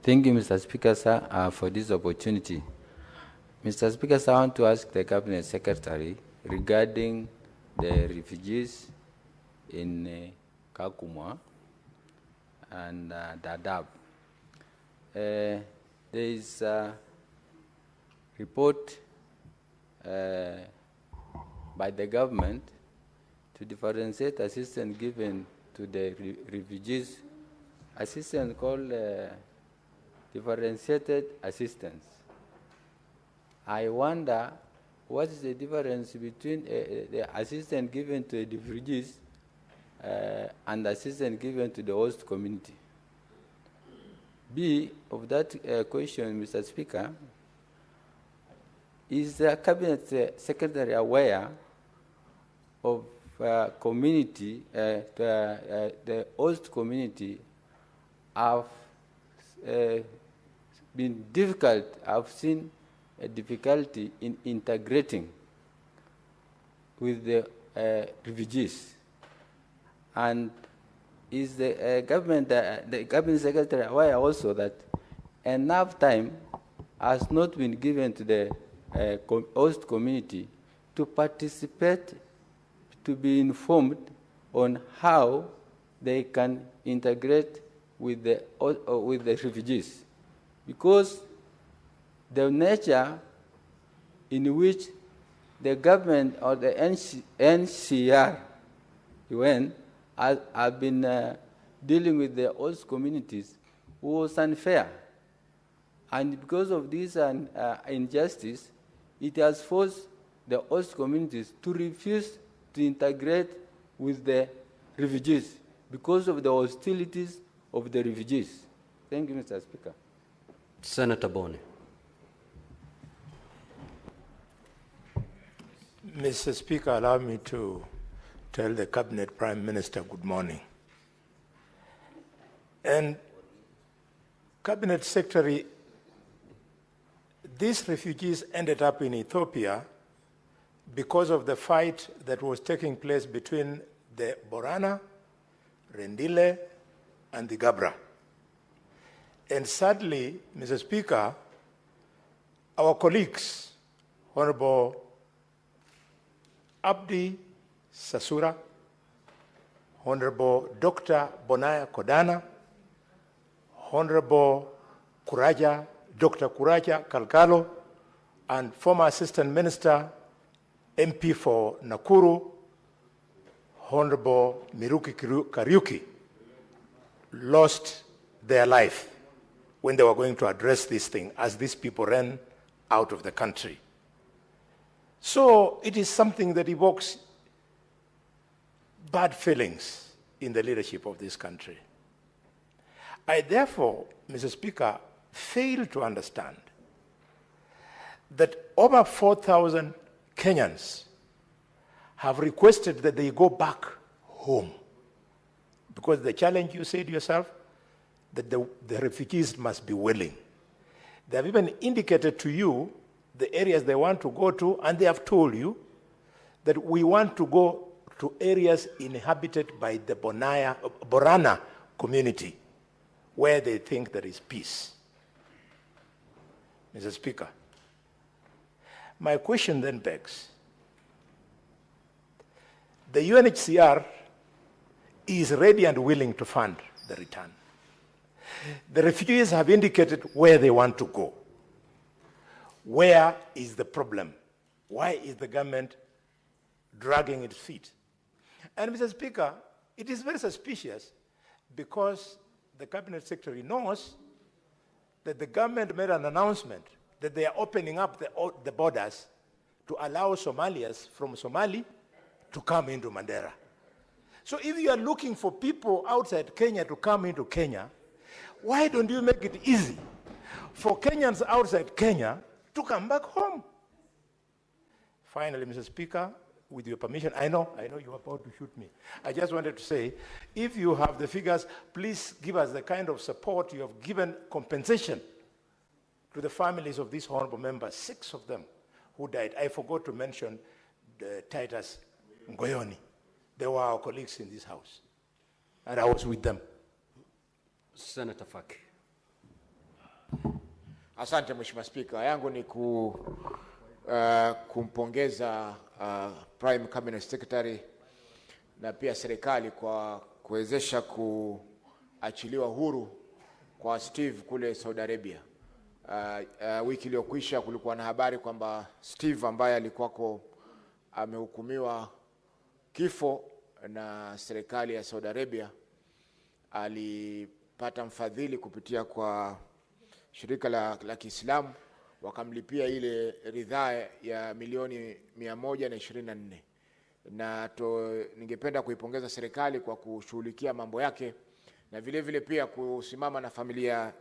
Thank you, Mr. Speaker, sir, for this opportunity. Mr. Speaker, sir, I want to ask the Cabinet Secretary regarding the refugees in Kakuma and Dadaab. There is a report by the government to differentiate assistance given to the refugees, assistance called differentiated assistance. I wonder what is the difference between the assistance given to the refugees and assistance given to the host community. B, of that question, Mr. Speaker, is the Cabinet Secretary aware of community, the host community have been difficult, I've seen a difficulty in integrating with the refugees. And is the Cabinet Secretary aware also that enough time has not been given to the host community to participate, to be informed on how they can integrate with the refugees? Because the nature in which the government or the NCR UN have been dealing with the host communities was unfair. And because of this injustice, it has forced the host communities to refuse to integrate with the refugees because of the hostilities of the refugees. Thank you, Mr. Speaker. Senator Boni. Mr. Speaker, allow me to tell the Cabinet Prime Minister good morning. And Cabinet Secretary, these refugees ended up in Ethiopia because of the fight that was taking place between the Borana, Rendile, and the Gabra. And sadly, Mr. Speaker, our colleagues, Honorable Abdi Sasura, Honorable Dr. Bonaya Kodana, Honorable Kuraja, Dr. Kuraja Kalkalo, and former Assistant Minister, MP for Nakuru, Honorable Miruki Kariuki, lost their life when they were going to address this thing as these people ran out of the country. So it is something that evokes bad feelings in the leadership of this country. I therefore, Mr. Speaker, fail to understand that over 4,000 Kenyans have requested that they go back home. Because the challenge, you said yourself, that the refugees must be willing. They have even indicated to you the areas they want to go to, and they have told you that we want to go to areas inhabited by the Borana community, where they think there is peace. Mr. Speaker, my question then begs, the UNHCR is ready and willing to fund the return. The refugees have indicated where they want to go. Where is the problem? Why is the government dragging its feet? And Mr. Speaker, it is very suspicious because the Cabinet Secretary knows that the government made an announcement that they are opening up the borders to allow Somalians from Somali to come into Mandera. So if you are looking for people outside Kenya to come into Kenya, why don't you make it easy for Kenyans outside Kenya to come back home? Finally, Mr. Speaker, with your permission, I know you're about to shoot me. I just wanted to say, if you have the figures, please give us the kind of support you have given compensation to the families of these honorable members, 6 of them who died. I forgot to mention the Titus Ngoyoni. They were our colleagues in this house, and I was with them. Senator Faki. Asante Mheshimiwa Spika. Yangu ni kumpongeza Prime Cabinet Secretary na pia serikali kwa kuwezesha kuachiliwa huru kwa Steve kule Saudi Arabia. Wiki iliyokwisha kulikuwa na habari kwamba Steve ambaye alikuwako amehukumiwa kifo na serikali ya Saudi Arabia alipata mfadhili kupitia kwa shirika la Kiislamu, wakamlipia ile ridhaa ya milioni 124. Na ningependa kuipongeza serikali kwa kushughulikia mambo yake na vile vile pia kusimama na familia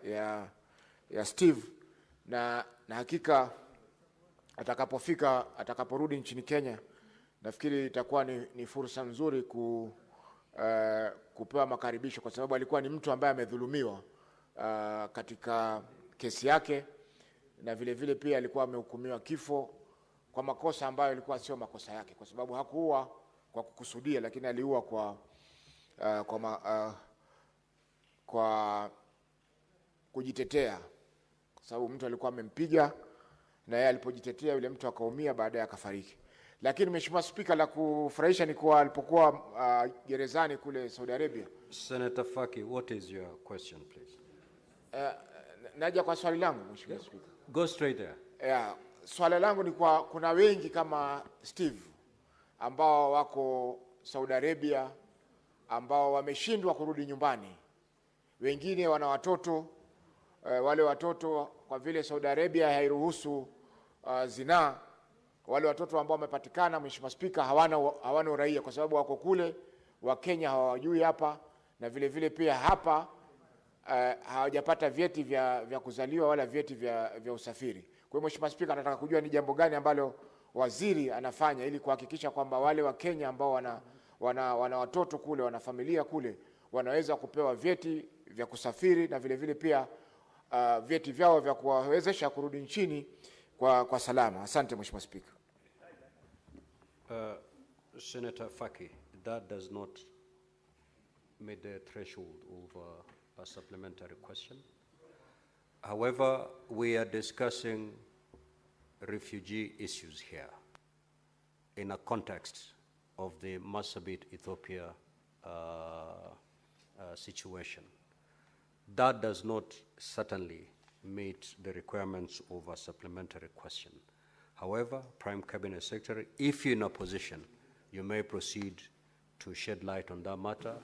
ya Steve na hakika atakaporudi nchini Kenya, nafikiri itakuwa ni fursa nzuri kupewa makaribisho, kwa sababu alikuwa ni mtu ambaye amedhulumiwa katika kesi yake, na vile vile pia alikuwa amehukumiwa kifo kwa makosa ambayo ilikuwa sio makosa yake, kwa sababu hakuua kwa kukusudia, lakini aliua kwa kujitetea, kwa sababu mtu alikuwa amempiga na yeye alipojitetea yule mtu akaumia, baadaye akafariki. Lakini Mheshimiwa Spika, la kufurahisha ni kwa alipokuwa gerezani kule Saudi Arabia. Senator Faki, what is your question, please? Naja kwa swali langu Mheshimiwa Spika. Go straight there. Swali langu ni kwa kuna wengi kama Steve ambao wako Saudi Arabia ambao wameshindwa kurudi nyumbani. Wengine wana watoto, wale watoto kwa vile Saudi Arabia hairuhusu zinaa, wale watoto ambao wamepatikana Mheshimiwa Spika hawana uraia, kwa sababu wako kule, wa Kenya hawajui hapa, na vile vile pia hapa hawajapata vyeti vya kuzaliwa wala vyeti vya usafiri. Kwa hiyo Mheshimiwa Spika, nataka kujua ni jambo gani ambalo waziri anafanya ili kuhakikisha kwamba wale wa Kenya ambao wana watoto kule, wana familia kule, wanaweza kupewa vyeti vya kusafiri na vile vile pia vyeti vyao vya kuwawezesha kurudi nchini kwa salama. Asante Mheshimiwa Spika. Senator Faki, that does not meet the threshold of a supplementary question. However, we are discussing refugee issues here in a context of the Marsabit, Ethiopia situation. That does not certainly meet the requirements of a supplementary question. However, Prime Cabinet Secretary, if you're in a position, you may proceed to shed light on that matter.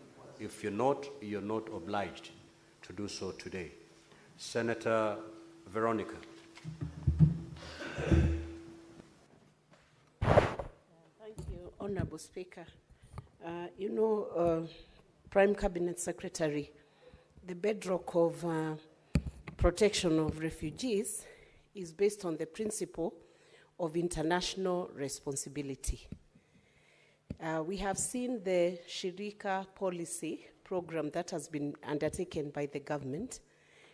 If you're not obliged to do so today. Senator Veronica. Thank you, Honorable Speaker. Prime Cabinet Secretary, the bedrock of protection of refugees is based on the principle of international responsibility. We have seen the Shirika policy program that has been undertaken by the government,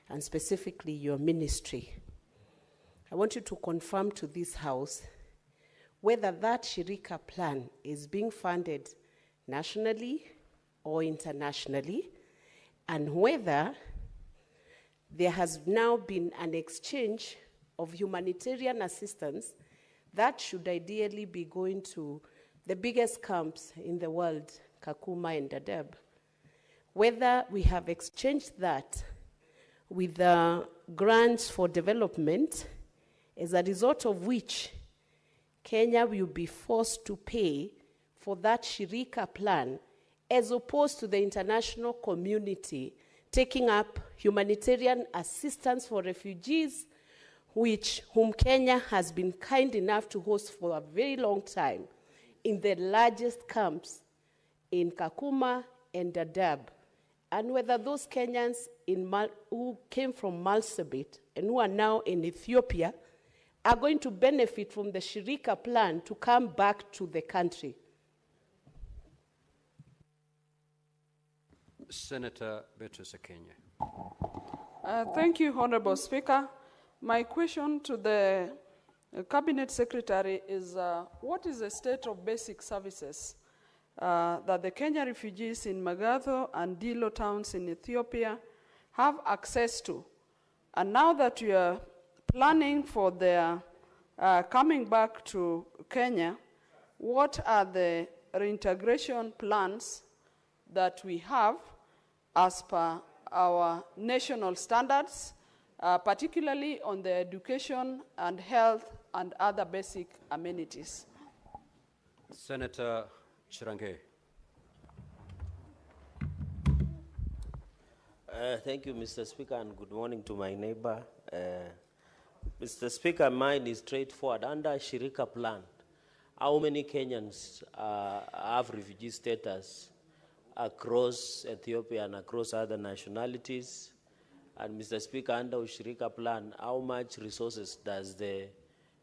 and specifically your ministry. I want you to confirm to this House whether that Shirika plan is being funded nationally or internationally, and whether there has now been an exchange of humanitarian assistance that should ideally be going to the biggest camps in the world, Kakuma and Dadaab. Whether we have exchanged that with grants for development, as a result of which Kenya will be forced to pay for that Shirika plan, as opposed to the international community taking up humanitarian assistance for refugees, whom Kenya has been kind enough to host for a very long time in the largest camps in Kakuma and Dadaab, and whether those Kenyans who came from Marsabit and who are now in Ethiopia are going to benefit from the Shirika plan to come back to the country. Senator Beatrice Kenya. Thank you, Honorable Speaker. My question to the Cabinet Secretary is, what is the state of basic services that the Kenya refugees in Magatho and Dilo towns in Ethiopia have access to? And now that you are planning for their coming back to Kenya, what are the reintegration plans that we have as per our national standards, particularly on the education and health and other basic amenities? Senator Chirange. Thank you, Mr. Speaker, and good morning to my neighbor. Mr. Speaker, mine is straightforward. Under Shirika Plan, how many Kenyans have refugee status across Ethiopia and across other nationalities? And Mr. Speaker, under Shirika Plan, how much resources does the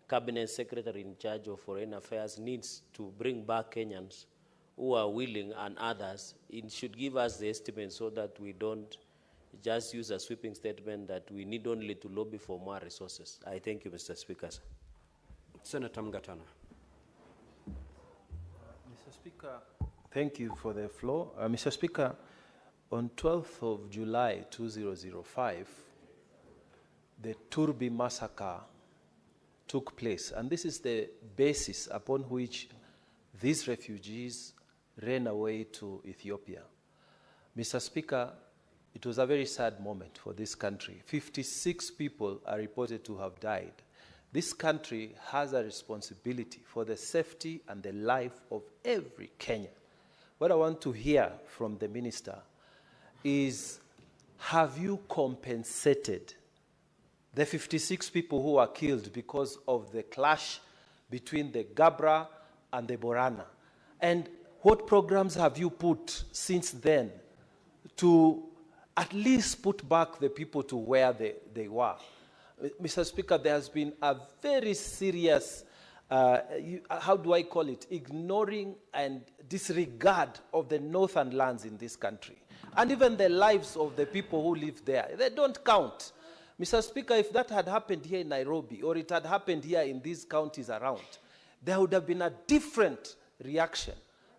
Cabinet Secretary in charge of Foreign Affairs needs to bring back Kenyans who are willing and others? It should give us the estimate so that we don't just use a sweeping statement that we need only to lobby for more resources. I thank you, Mr. Speaker. Senator Mgatana. Mr. Speaker, thank you for the floor. Mr. Speaker, on 12th of July 2005, the Turbi massacre took place, and this is the basis upon which these refugees ran away to Ethiopia. Mr. Speaker, it was a very sad moment for this country. 56 people are reported to have died. This country has a responsibility for the safety and the life of every Kenyan. What I want to hear from the minister is, have you compensated the 56 people who were killed because of the clash between the Gabra and the Borana? And what programs have you put since then to at least put back the people to where they were? Mr. Speaker, there has been a very serious, how do I call it, ignoring and disregard of the northern lands in this country. And even the lives of the people who live there, they don't count. Mr. Speaker, if that had happened here in Nairobi, or it had happened here in these counties around, there would have been a different reaction.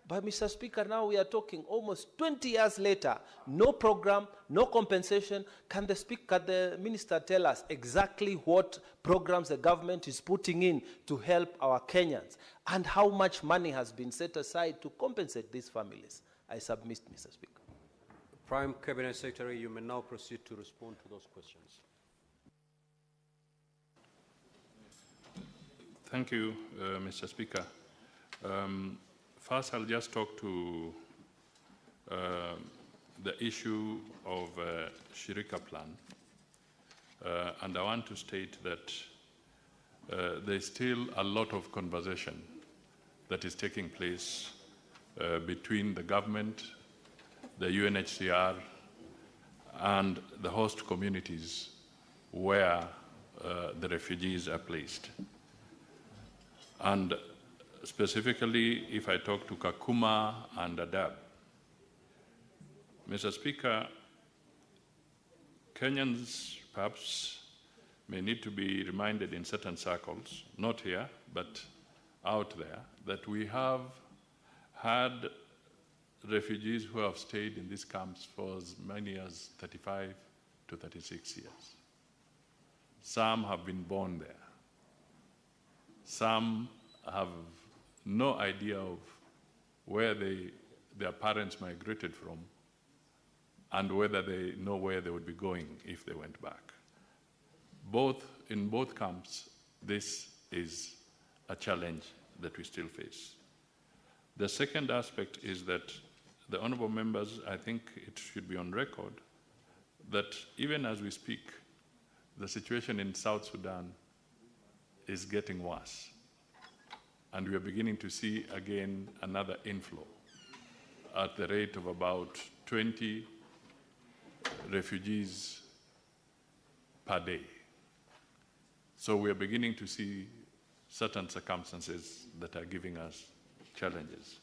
But Mr. Speaker, now we are talking almost 20 years later, no program, no compensation. Can the minister tell us exactly what programs the government is putting in to help our Kenyans, and how much money has been set aside to compensate these families? I submit, Mr. Speaker. Prime Cabinet Secretary, you may now proceed to respond to those questions. Thank you, Mr. Speaker. First, I'll just talk to the issue of Shirika Plan. And I want to state that there's still a lot of conversation that is taking place between the government, the UNHCR, and the host communities where the refugees are placed. And specifically, if I talk to Kakuma and Dadaab, Mr. Speaker, Kenyans perhaps may need to be reminded in certain circles, not here, but out there, that we have had refugees who have stayed in these camps for as many as 35 to 36 years. Some have been born there. Some have no idea of where their parents migrated from and whether they know where they would be going if they went back. In both camps, this is a challenge that we still face. The second aspect is that the honorable members, I think it should be on record, that even as we speak, the situation in South Sudan is getting worse. And we are beginning to see again another inflow at the rate of about 20 refugees per day. So we are beginning to see certain circumstances that are giving us challenges.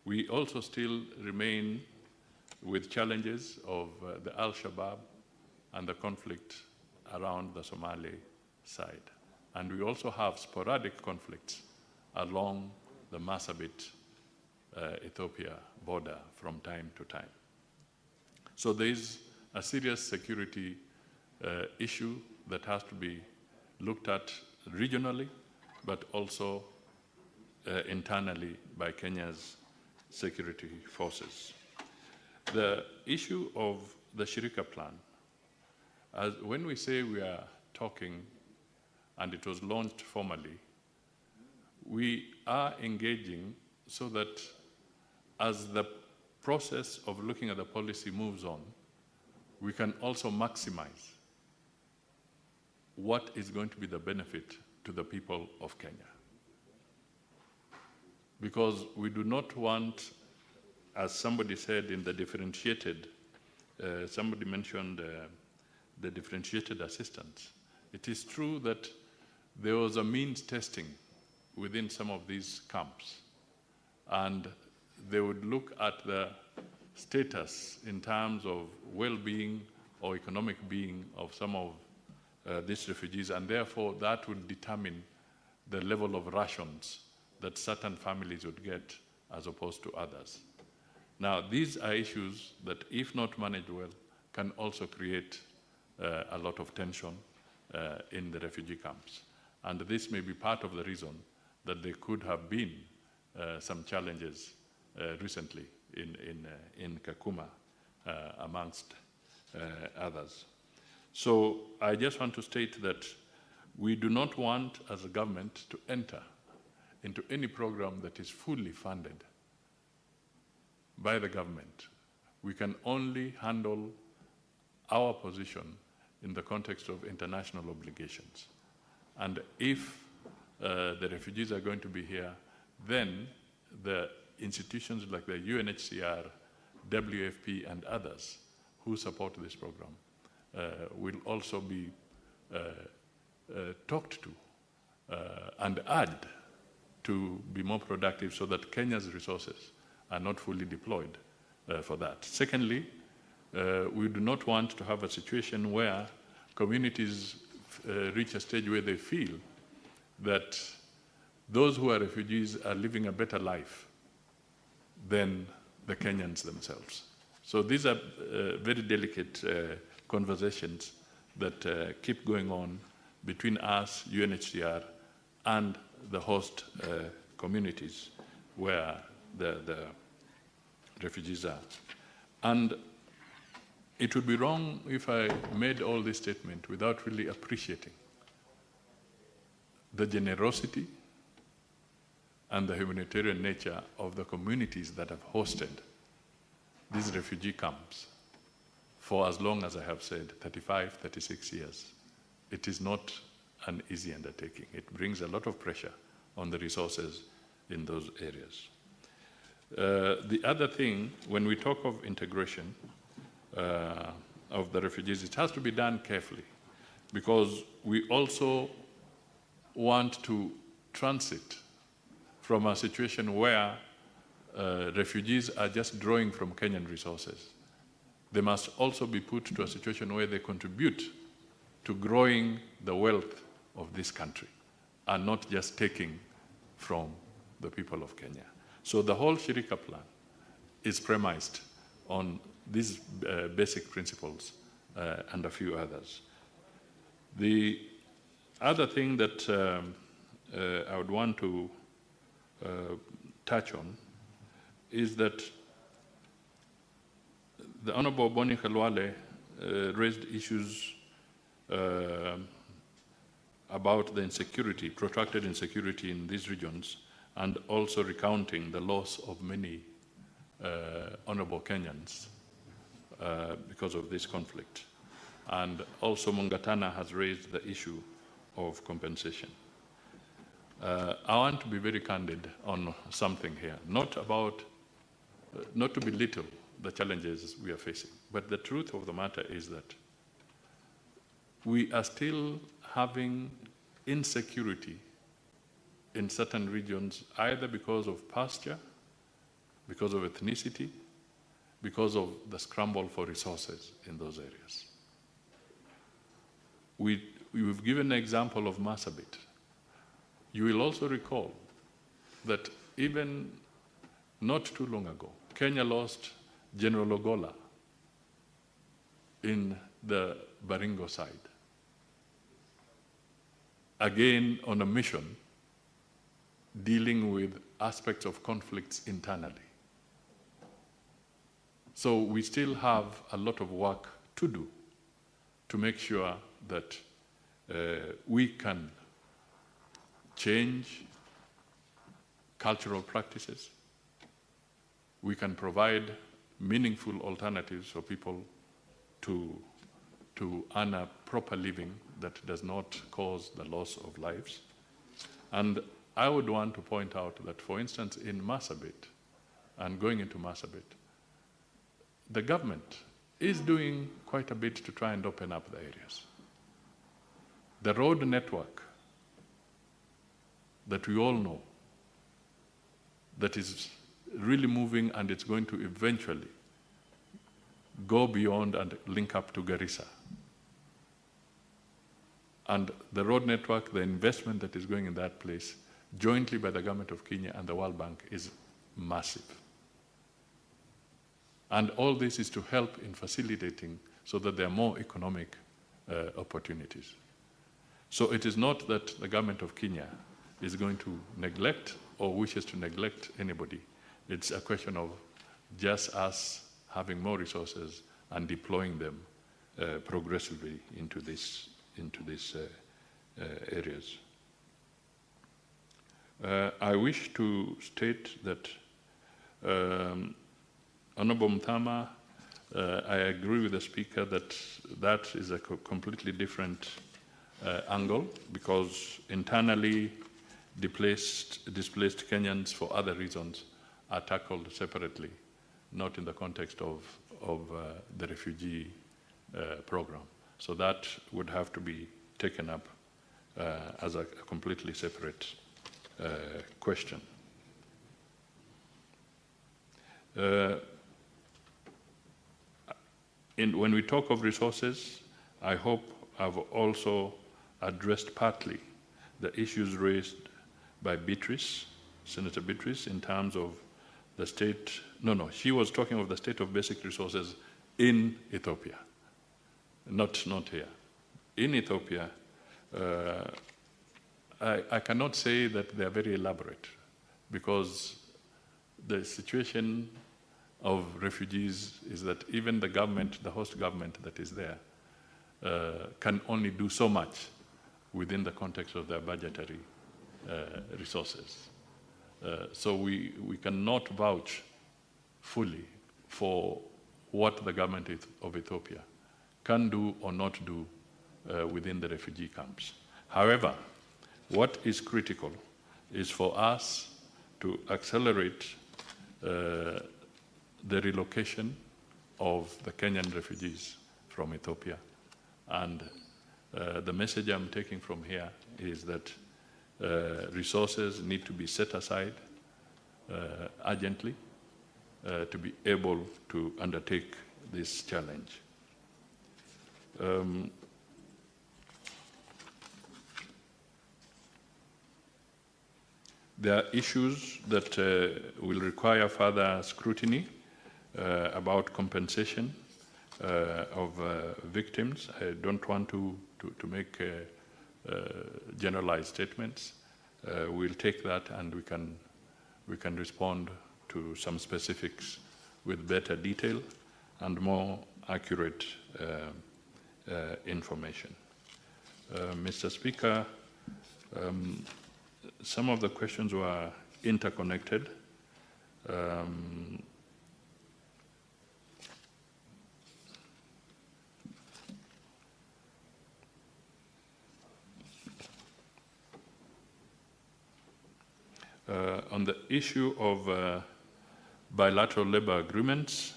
We also still remain with challenges of the Al-Shabaab and the conflict around the Somali side. And we also have sporadic conflicts along the Marsabit-Ethiopia border from time to time. So there is a serious security issue that has to be looked at regionally, but also internally by Kenya's security forces. The issue of the Shirika plan, when we say we are talking and it was launched formally, we are engaging so that as the process of looking at the policy moves on, we can also maximize what is going to be the benefit to the people of Kenya. Because we do not want, as somebody said in the differentiated, somebody mentioned the differentiated assistance. It is true that there was a means testing within some of these camps, and they would look at the status in terms of well-being or economic being of some of these refugees, and therefore that would determine the level of rations that certain families would get as opposed to others. Now, these are issues that, if not managed well, can also create a lot of tension in the refugee camps. And this may be part of the reason that there could have been some challenges recently in Kakuma, amongst others. So I just want to state that we do not want, as a government, to enter into any program that is fully funded by the government. We can only handle our position in the context of international obligations. And if the refugees are going to be here, then the institutions like the UNHCR, WFP, and others who support this program will also be talked to and urged to be more productive so that Kenya's resources are not fully deployed for that. Secondly, we do not want to have a situation where communities reach a stage where they feel that those who are refugees are living a better life than the Kenyans themselves. So these are very delicate conversations that keep going on between us, UNHCR, and the host communities where the refugees are. And it would be wrong if I made all this statement without really appreciating the generosity and the humanitarian nature of the communities that have hosted these refugee camps for as long as I have said, 35, 36 years. It is not an easy undertaking. It brings a lot of pressure on the resources in those areas. The other thing, when we talk of integration of the refugees, it has to be done carefully, because we also want to transit from a situation where refugees are just drawing from Kenyan resources. They must also be put to a situation where they contribute to growing the wealth of this country and not just taking from the people of Kenya. So the whole Shirika plan is premised on these basic principles and a few others. The other thing that I would want to touch on is that the Honorable Boni Khalwale raised issues about the insecurity, protracted insecurity in these regions, and also recounting the loss of many honorable Kenyans because of this conflict. And also Mungatana has raised the issue of compensation. I want to be very candid on something here, not to belittle the challenges we are facing, but the truth of the matter is that we are still having insecurity in certain regions, either because of pasture, because of ethnicity, because of the scramble for resources in those areas. We've given an example of Marsabit. You will also recall that even not too long ago, Kenya lost General Ogola in the Baringo side. again on a mission dealing with aspects of conflicts internally. So we still have a lot of work to do to make sure that we can change cultural practices. We can provide meaningful alternatives for people to earn a proper living that does not cause the loss of lives. And I would want to point out that, for instance, in Marsabit, and going into Marsabit, the government is doing quite a bit to try and open up the areas. The road network that we all know, that is really moving, and it's going to eventually go beyond and link up to Garissa. And the road network, the investment that is going in that place, jointly by the government of Kenya and the World Bank, is massive. And all this is to help in facilitating so that there are more economic opportunities. So it is not that the government of Kenya is going to neglect or wishes to neglect anybody. It's a question of just us having more resources and deploying them progressively into these areas. I wish to state that Honorable Mthama, I agree with the Speaker that that is a completely different angle, because internally displaced Kenyans for other reasons are tackled separately, not in the context of the refugee program. So that would have to be taken up as a completely separate question. When we talk of resources, I hope I've also addressed partly the issues raised by Beatrice, Senator Beatrice, in terms of the state. No, she was talking of the state of basic resources in Ethiopia, not here. In Ethiopia, I cannot say that they are very elaborate, because the situation of refugees is that even the government, the host government that is there, can only do so much within the context of their budgetary resources. So we cannot vouch fully for what the government of Ethiopia can do or not do within the refugee camps. However, what is critical is for us to accelerate the relocation of the Kenyan refugees from Ethiopia. And the message I'm taking from here is that resources need to be set aside urgently to be able to undertake this challenge. There are issues that will require further scrutiny about compensation of victims. I don't want to make generalized statements. We'll take that and we can respond to some specifics with better detail and more accurate information. Mr. Speaker, some of the questions were interconnected. On the issue of bilateral labor agreements,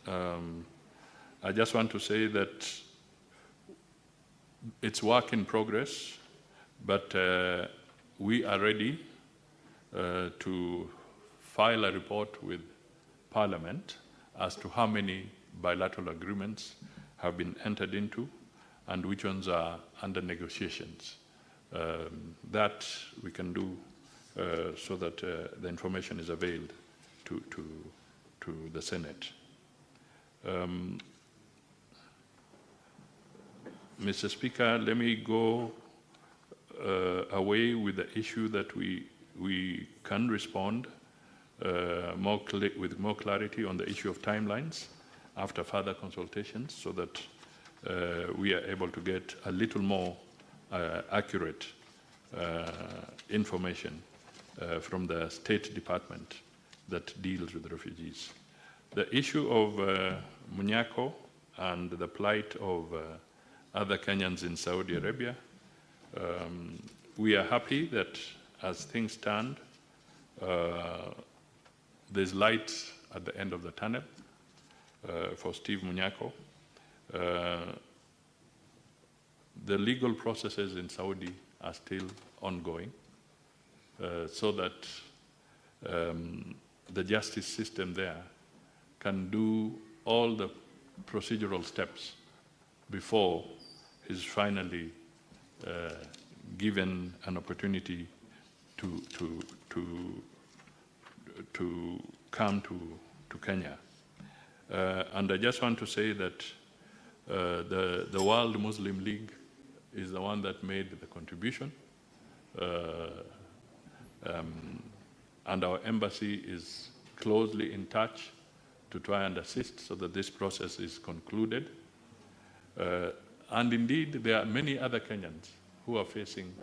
I just want to say that it's work in progress, but we are ready to file a report with Parliament as to how many bilateral agreements have been entered into and which ones are under negotiations. That we can do so that the information is availed to the Senate. Mr. Speaker, let me go away with the issue that we can respond with more clarity on the issue of timelines after further consultations, so that we are able to get a little more accurate information from the State Department that deals with refugees. The issue of Munyako and the plight of other Kenyans in Saudi Arabia, we are happy that as things stand, there's light at the end of the tunnel for Steve Munyako. The legal processes in Saudi are still ongoing, so that the justice system there can do all the procedural steps before he's finally given an opportunity to come to Kenya. And I just want to say that the World Muslim League is the one that made the contribution, and our embassy is closely in touch to try and assist so that this process is concluded. And indeed, there are many other Kenyans who are facing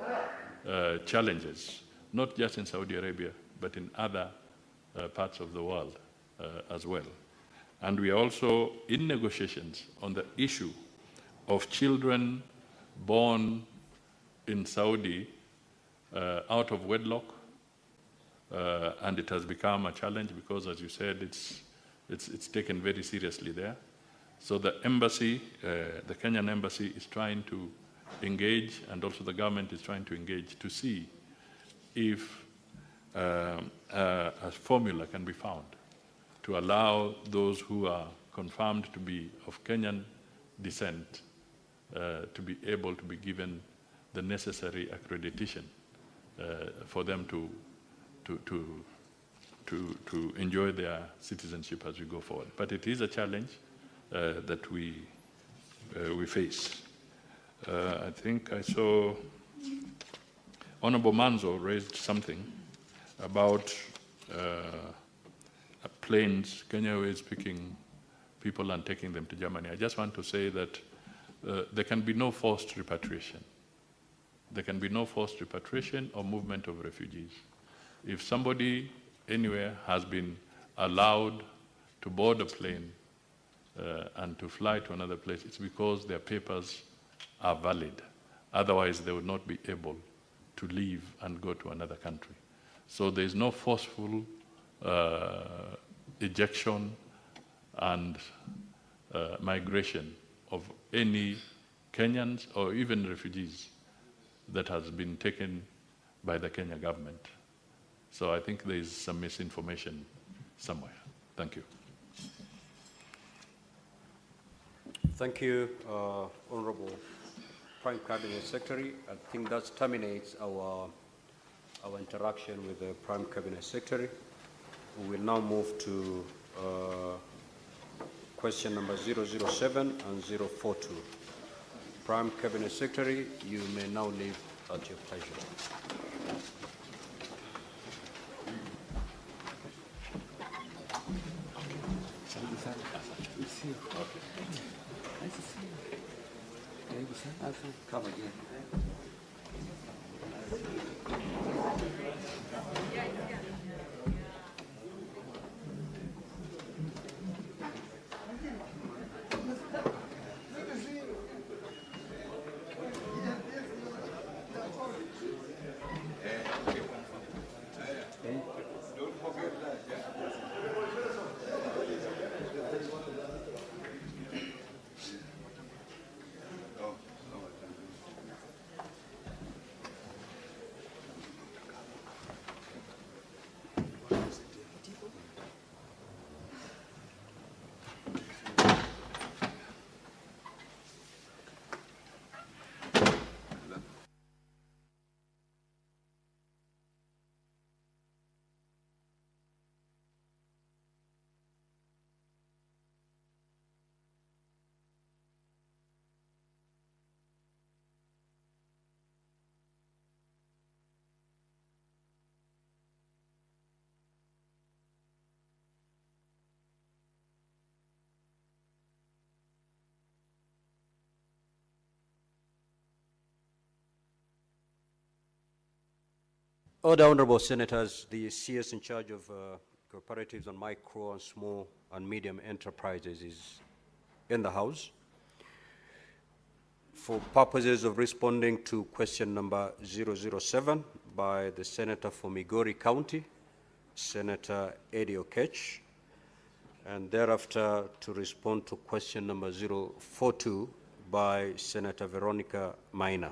challenges, not just in Saudi Arabia, but in other parts of the world as well. And we are also in negotiations on the issue of children born in Saudi out of wedlock, and it has become a challenge because, as you said, it's taken very seriously there. So the embassy, the Kenyan embassy, is trying to engage, and also the government is trying to engage to see if a formula can be found to allow those who are confirmed to be of Kenyan descent to be able to be given the necessary accreditation for them to enjoy their citizenship as we go forward. But it is a challenge that we face. I think I saw Honorable Manzo raised something about planes, Kenya Airways picking people and taking them to Germany. I just want to say that there can be no forced repatriation. There can be no forced repatriation or movement of refugees. If somebody anywhere has been allowed to board a plane and to fly to another place, it's because their papers are valid. Otherwise, they would not be able to leave and go to another country. So there is no forceful ejection and migration of any Kenyans or even refugees that has been taken by the Kenya government. So I think there is some misinformation somewhere. Thank you. Thank you, Honorable Prime Cabinet Secretary. I think that terminates our interaction with the Prime Cabinet Secretary. We will now move to question number 007 and 042. Prime Cabinet Secretary, you may now leave at your pleasure. Come again. Other honorable senators, the CS in charge of cooperatives and micro and small and medium enterprises is in the House. For purposes of responding to question number 007 by the Senator for Migori County, Senator Eddie Okech, and thereafter to respond to question number 042 by Senator Veronica Maina.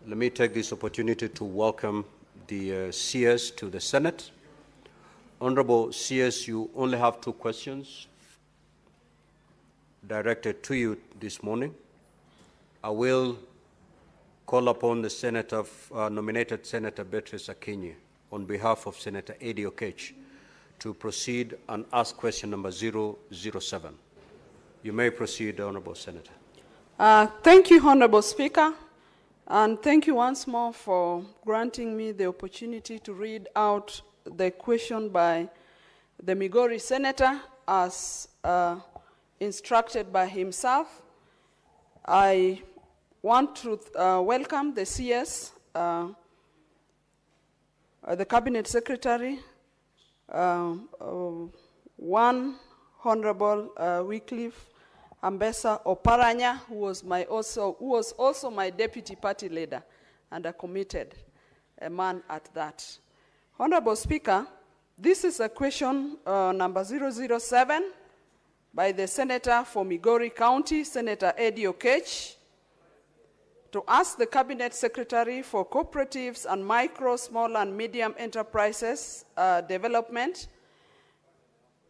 Let me take this opportunity to welcome the CS to the Senate. Honorable CS, you only have 2 questions directed to you this morning. I will call upon the Senator, nominated Senator Beatrice Akinyi on behalf of Senator Eddie Okech to proceed and ask question number 007. You may proceed, Honorable Senator. Thank you, Honorable Speaker, and thank you once more for granting me the opportunity to read out the question by the Migori Senator as instructed by himself. I want to welcome the CS, the Cabinet Secretary, one Honorable Wycliffe Ambessa Oparanya, who was also my deputy party leader and a committed man at that. Honorable Speaker, this is a question number 007 by the Senator for Migori County, Senator Eddie Okech, to ask the Cabinet Secretary for Cooperatives and Micro, Small and Medium Enterprises Development.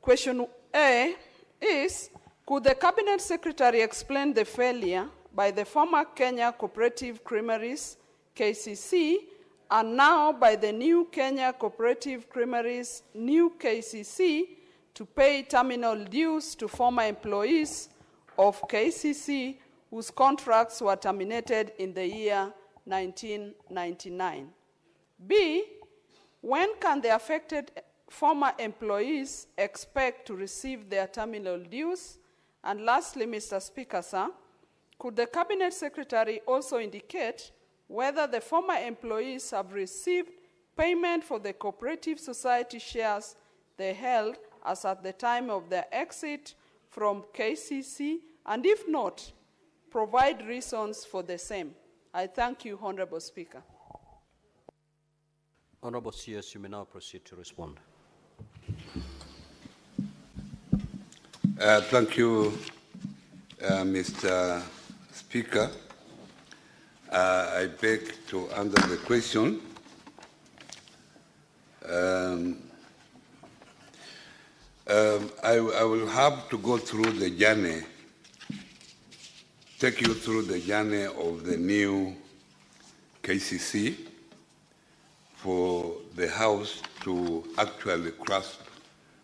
Question A is, could the Cabinet Secretary explain the failure by the former Kenya Cooperative Creameries, KCC, and now by the new Kenya Cooperative Creameries, new KCC, to pay terminal dues to former employees of KCC whose contracts were terminated in the year 1999. B, when can the affected former employees expect to receive their terminal dues? And lastly, Mr. Speaker, sir, could the Cabinet Secretary also indicate whether the former employees have received payment for the cooperative society shares they held as at the time of their exit from KCC, and if not, provide reasons for the same? I thank you, Honorable Speaker. Honorable CS, you may now proceed to respond. Thank you, Mr. Speaker. I beg to answer the question. I will have to go through the journey, take you through the journey of the new KCC for the House to actually grasp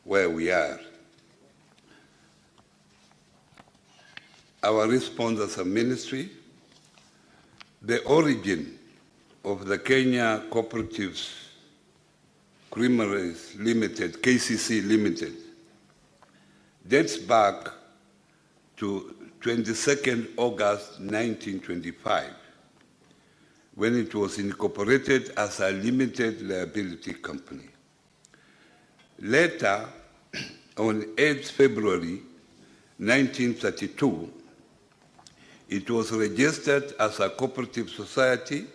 where we are. Our response as a ministry, the origin of the Kenya Cooperatives Creameries Limited, KCC Limited, dates back to 22nd August 1925, when it was incorporated as a limited liability company. Later, on 8th February 1932, it was registered as a cooperative society,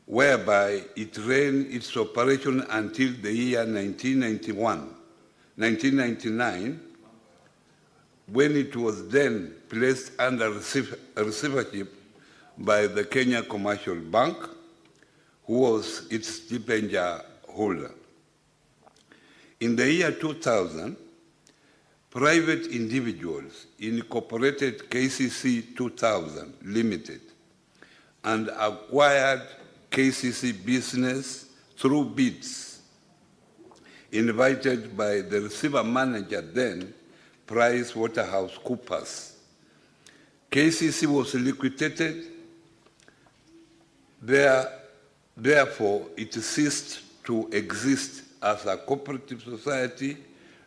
whereby it ran its operation until the year 1999, when it was then placed under receivership by the Kenya Commercial Bank, who was its debenture holder. In the year 2000, private individuals incorporated KCC 2000 Limited and acquired KCC business through bids invited by the receiver manager then, PricewaterhouseCoopers. KCC was liquidated. Therefore, it ceased to exist as a cooperative society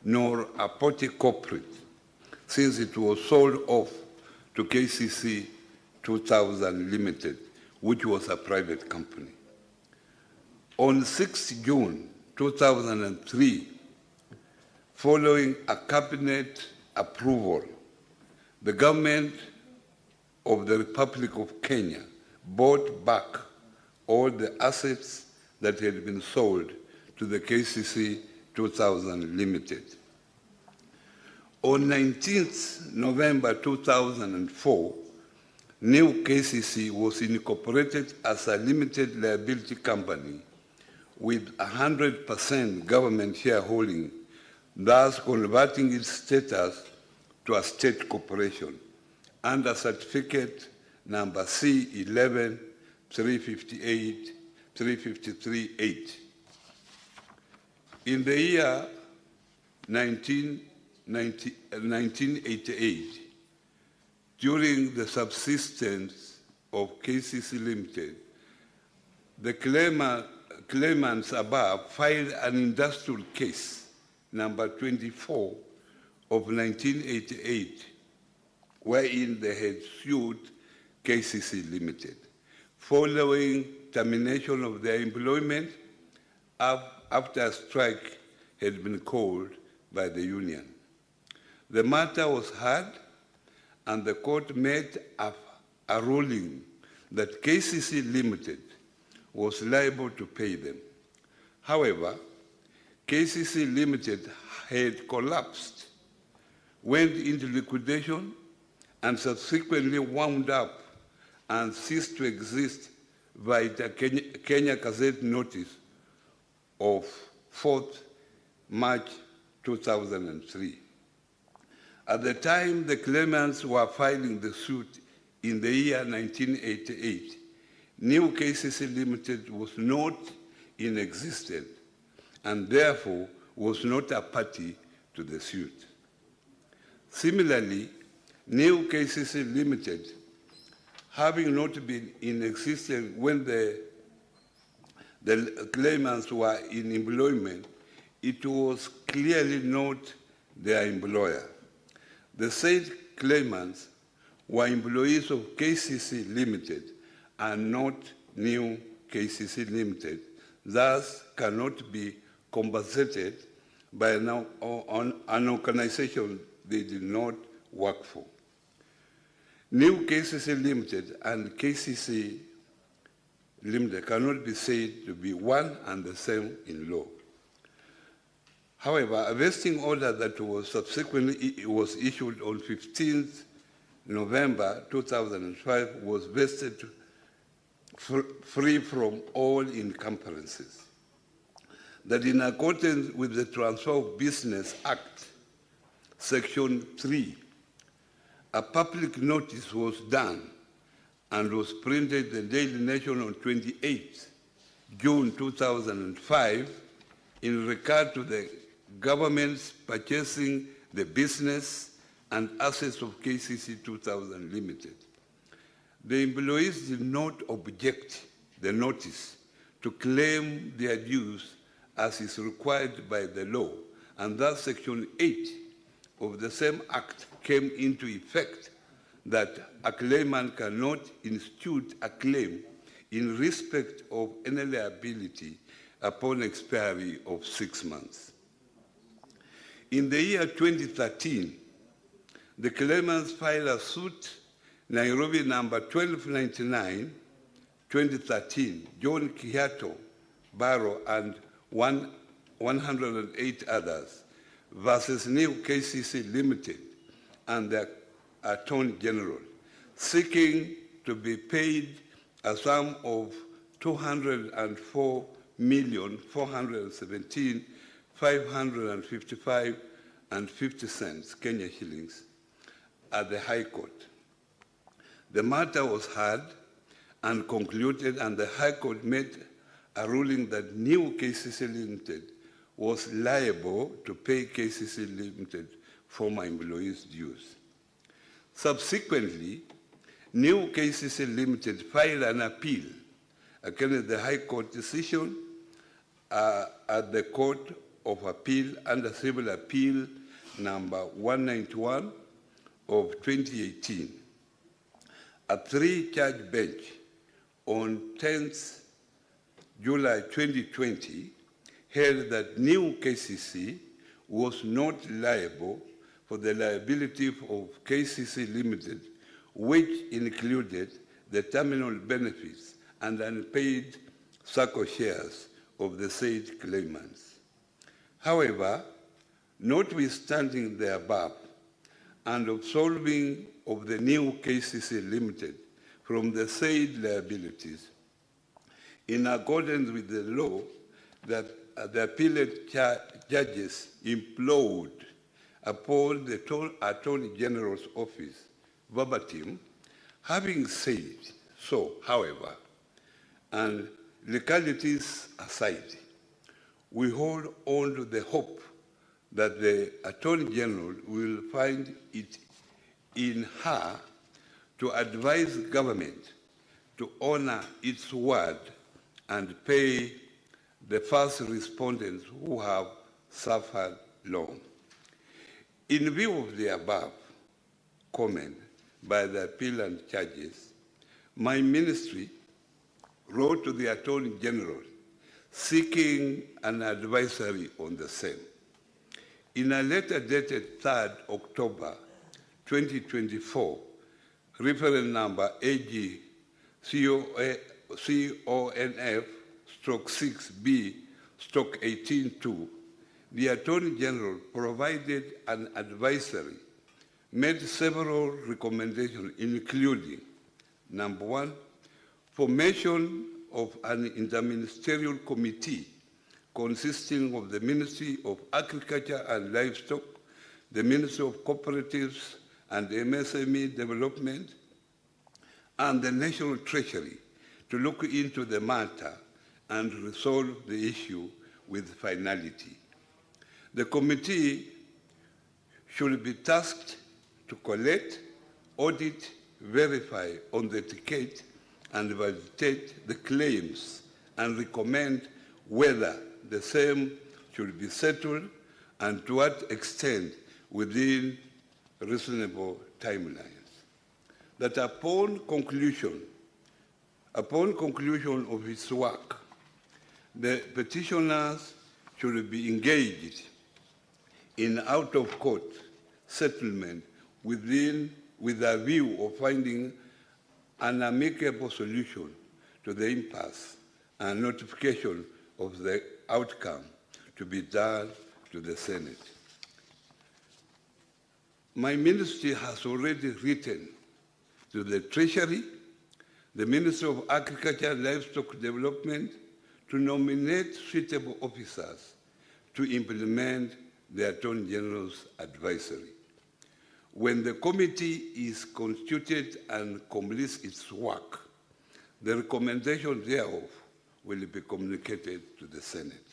nor a party corporate, since it was sold off to KCC 2000 Limited, which was a private company. On 6 June 2003, following a cabinet approval, the government of the Republic of Kenya bought back all the assets that had been sold to the KCC 2000 Limited. On 19th November 2004, new KCC was incorporated as a limited liability company with 100% government shareholding, thus converting its status to a state corporation under certificate number C11 353-8. In the year 1988, during the subsistence of KCC Limited, the claimants above filed an industrial case, number 24 of 1988, wherein they had sued KCC Limited, following termination of their employment after a strike had been called by the union. The matter was heard, and the court made a ruling that KCC Limited was liable to pay them. However, KCC Limited had collapsed, went into liquidation, and subsequently wound up and ceased to exist by the Kenya Gazette notice of 4th March 2003. At the time the claimants were filing the suit in the year 1988, new KCC Limited was not in existence and therefore was not a party to the suit. Similarly, new KCC Limited, having not been in existence when the claimants were in employment, it was clearly not their employer. The said claimants were employees of KCC Limited and not new KCC Limited, thus cannot be compensated by an organization they did not work for. New KCC Limited and KCC Limited cannot be said to be one and the same in law. However, a vesting order that was subsequently issued on 15th November 2005 was vested free from all encumbrances. That in accordance with the Transfer of Business Act, Section 3, a public notice was done and was printed in the Daily Nation on 28 June 2005 in regard to the government's purchasing the business and assets of KCC 2000 Limited. The employees did not object the notice to claim their dues as is required by the law, and thus Section 8 of the same Act came into effect that a claimant cannot institute a claim in respect of any liability upon expiry of 6 months. In the year 2013, the claimants filed a suit, Nairobi number 1299, 2013, John Kihato, Barrow, and 108 others, versus New KCC Limited and the Attorney General, seeking to be paid a sum of 204,417,555.50 Kenya shillings at the High Court. The matter was heard and concluded, and the High Court made a ruling that New KCC Limited was liable to pay KCC Limited former employees' dues. Subsequently, New KCC Limited filed an appeal against the High Court decision at the Court of Appeal under Civil Appeal number 191 of 2018. A 3-judge bench on 10th July 2020, held that new KCC was not liable for the liability of KCC Limited, which included the terminal benefits and unpaid SACCO shares of the said claimants. However, notwithstanding the above, and absolving of the new KCC Limited from the said liabilities, in accordance with the law, that the appellate judges implored upon the Attorney General's office verbatim, having said so, however, and legalities aside, we hold on to the hope that the Attorney General will find it in her to advise government to honor its word and pay the first respondents who have suffered long. In view of the above comment by the appellant judges, my ministry wrote to the Attorney General seeking an advisory on the same. In a letter dated 3rd October 2024, reference number AG CONF/6B/18-2, the Attorney General provided an advisory, made several recommendations, including, number one, formation of an interministerial committee consisting of the Ministry of Agriculture and Livestock, the Ministry of Cooperatives and MSME Development, and the National Treasury to look into the matter and resolve the issue with finality. The committee should be tasked to collect, audit, verify, authenticate, and validate the claims and recommend whether the same should be settled and to what extent within reasonable timelines. That upon conclusion of its work, the petitioners should be engaged in out-of-court settlement with a view of finding an amicable solution to the impasse and notification of the outcome to be done to the Senate. My ministry has already written to the Treasury, the Ministry of Agriculture and Livestock Development, to nominate suitable officers to implement the Attorney General's advisory. When the committee is constituted and completes its work, the recommendation thereof will be communicated to the Senate.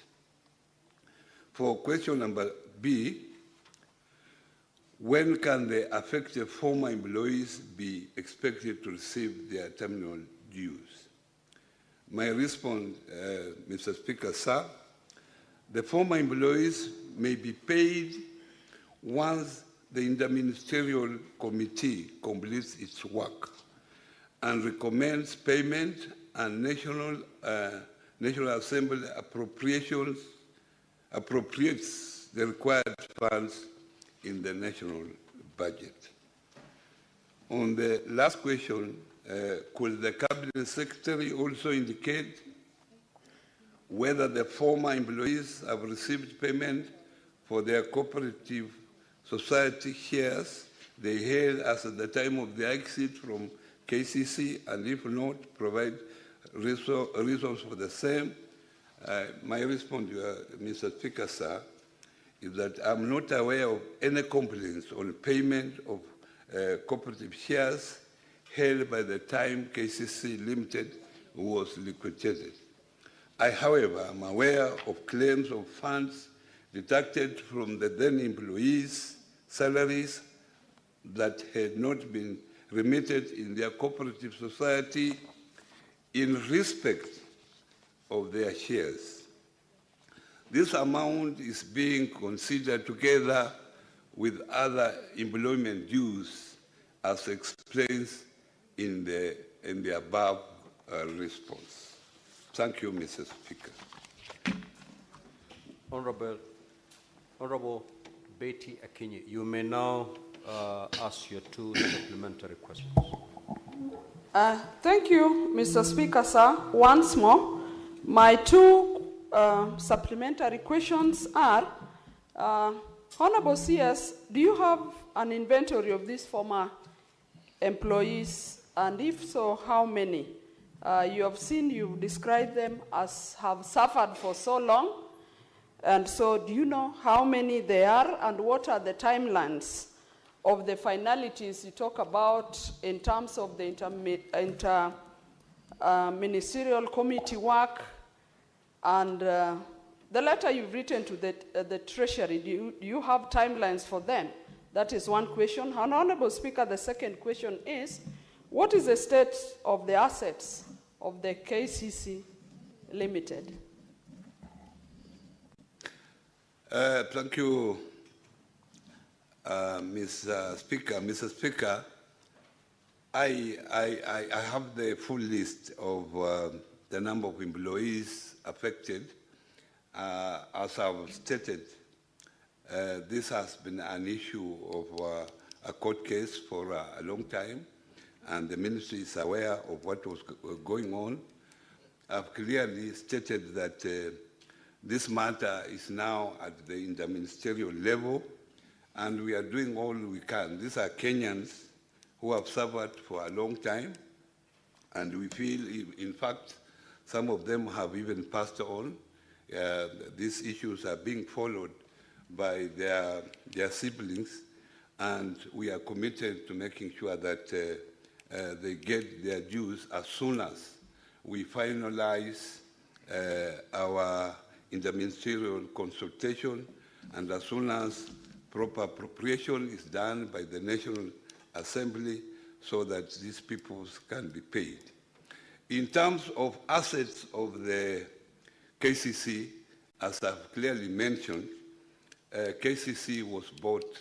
For question number B, when can the affected former employees be expected to receive their terminal dues? My response, Mr. Speaker, sir, the former employees may be paid once the interministerial committee completes its work and recommends payment and National Assembly appropriates the required funds in the national budget. On the last question, could the Cabinet Secretary also indicate whether the former employees have received payment for their cooperative society shares they held as at the time of the exit from KCC, and if not, provide reasons for the same? My response, Mr. Speaker, sir, is that I'm not aware of any complaints on payment of cooperative shares held by the time KCC Limited was liquidated. I, however, am aware of claims of funds deducted from the then employees' salaries that had not been remitted in their cooperative society in respect of their shares. This amount is being considered together with other employment dues as explained in the above response. Thank you, Mr. Speaker. Honorable Betty Akinyi, you may now ask your 2 supplementary questions. Thank you, Mr. Speaker, sir. Once more, my 2 supplementary questions are, Honorable CS, do you have an inventory of these former employees, and if so, how many? You have seen, you've described them as have suffered for so long, and so do you know how many they are, and what are the timelines of the finalities you talk about in terms of the ministerial committee work and the letter you've written to the Treasury? Do you have timelines for them? That is one question. And Honorable Speaker, the second question is, what is the state of the assets of the KCC Limited? Thank you, Mr. Speaker. Mr. Speaker, I have the full list of the number of employees affected. As I've stated, this has been an issue of a court case for a long time, and the ministry is aware of what was going on. I've clearly stated that this matter is now at the interministerial level, and we are doing all we can. These are Kenyans who have suffered for a long time, and we feel, in fact, some of them have even passed on. These issues are being followed by their siblings, and we are committed to making sure that they get their dues as soon as we finalize our interministerial consultation, and as soon as proper appropriation is done by the National Assembly so that these people can be paid. In terms of assets of the KCC, as I've clearly mentioned, KCC was bought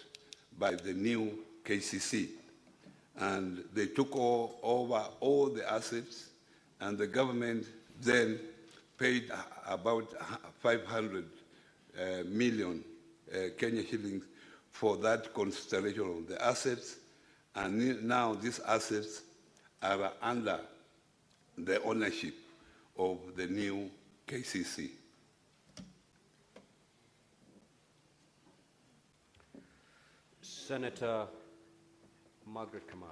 by the new KCC, and they took over all the assets, and the government then paid about 500 million Kenya shillings for that consideration of the assets, and now these assets are under the ownership of the new KCC. Senator Margaret Kamar.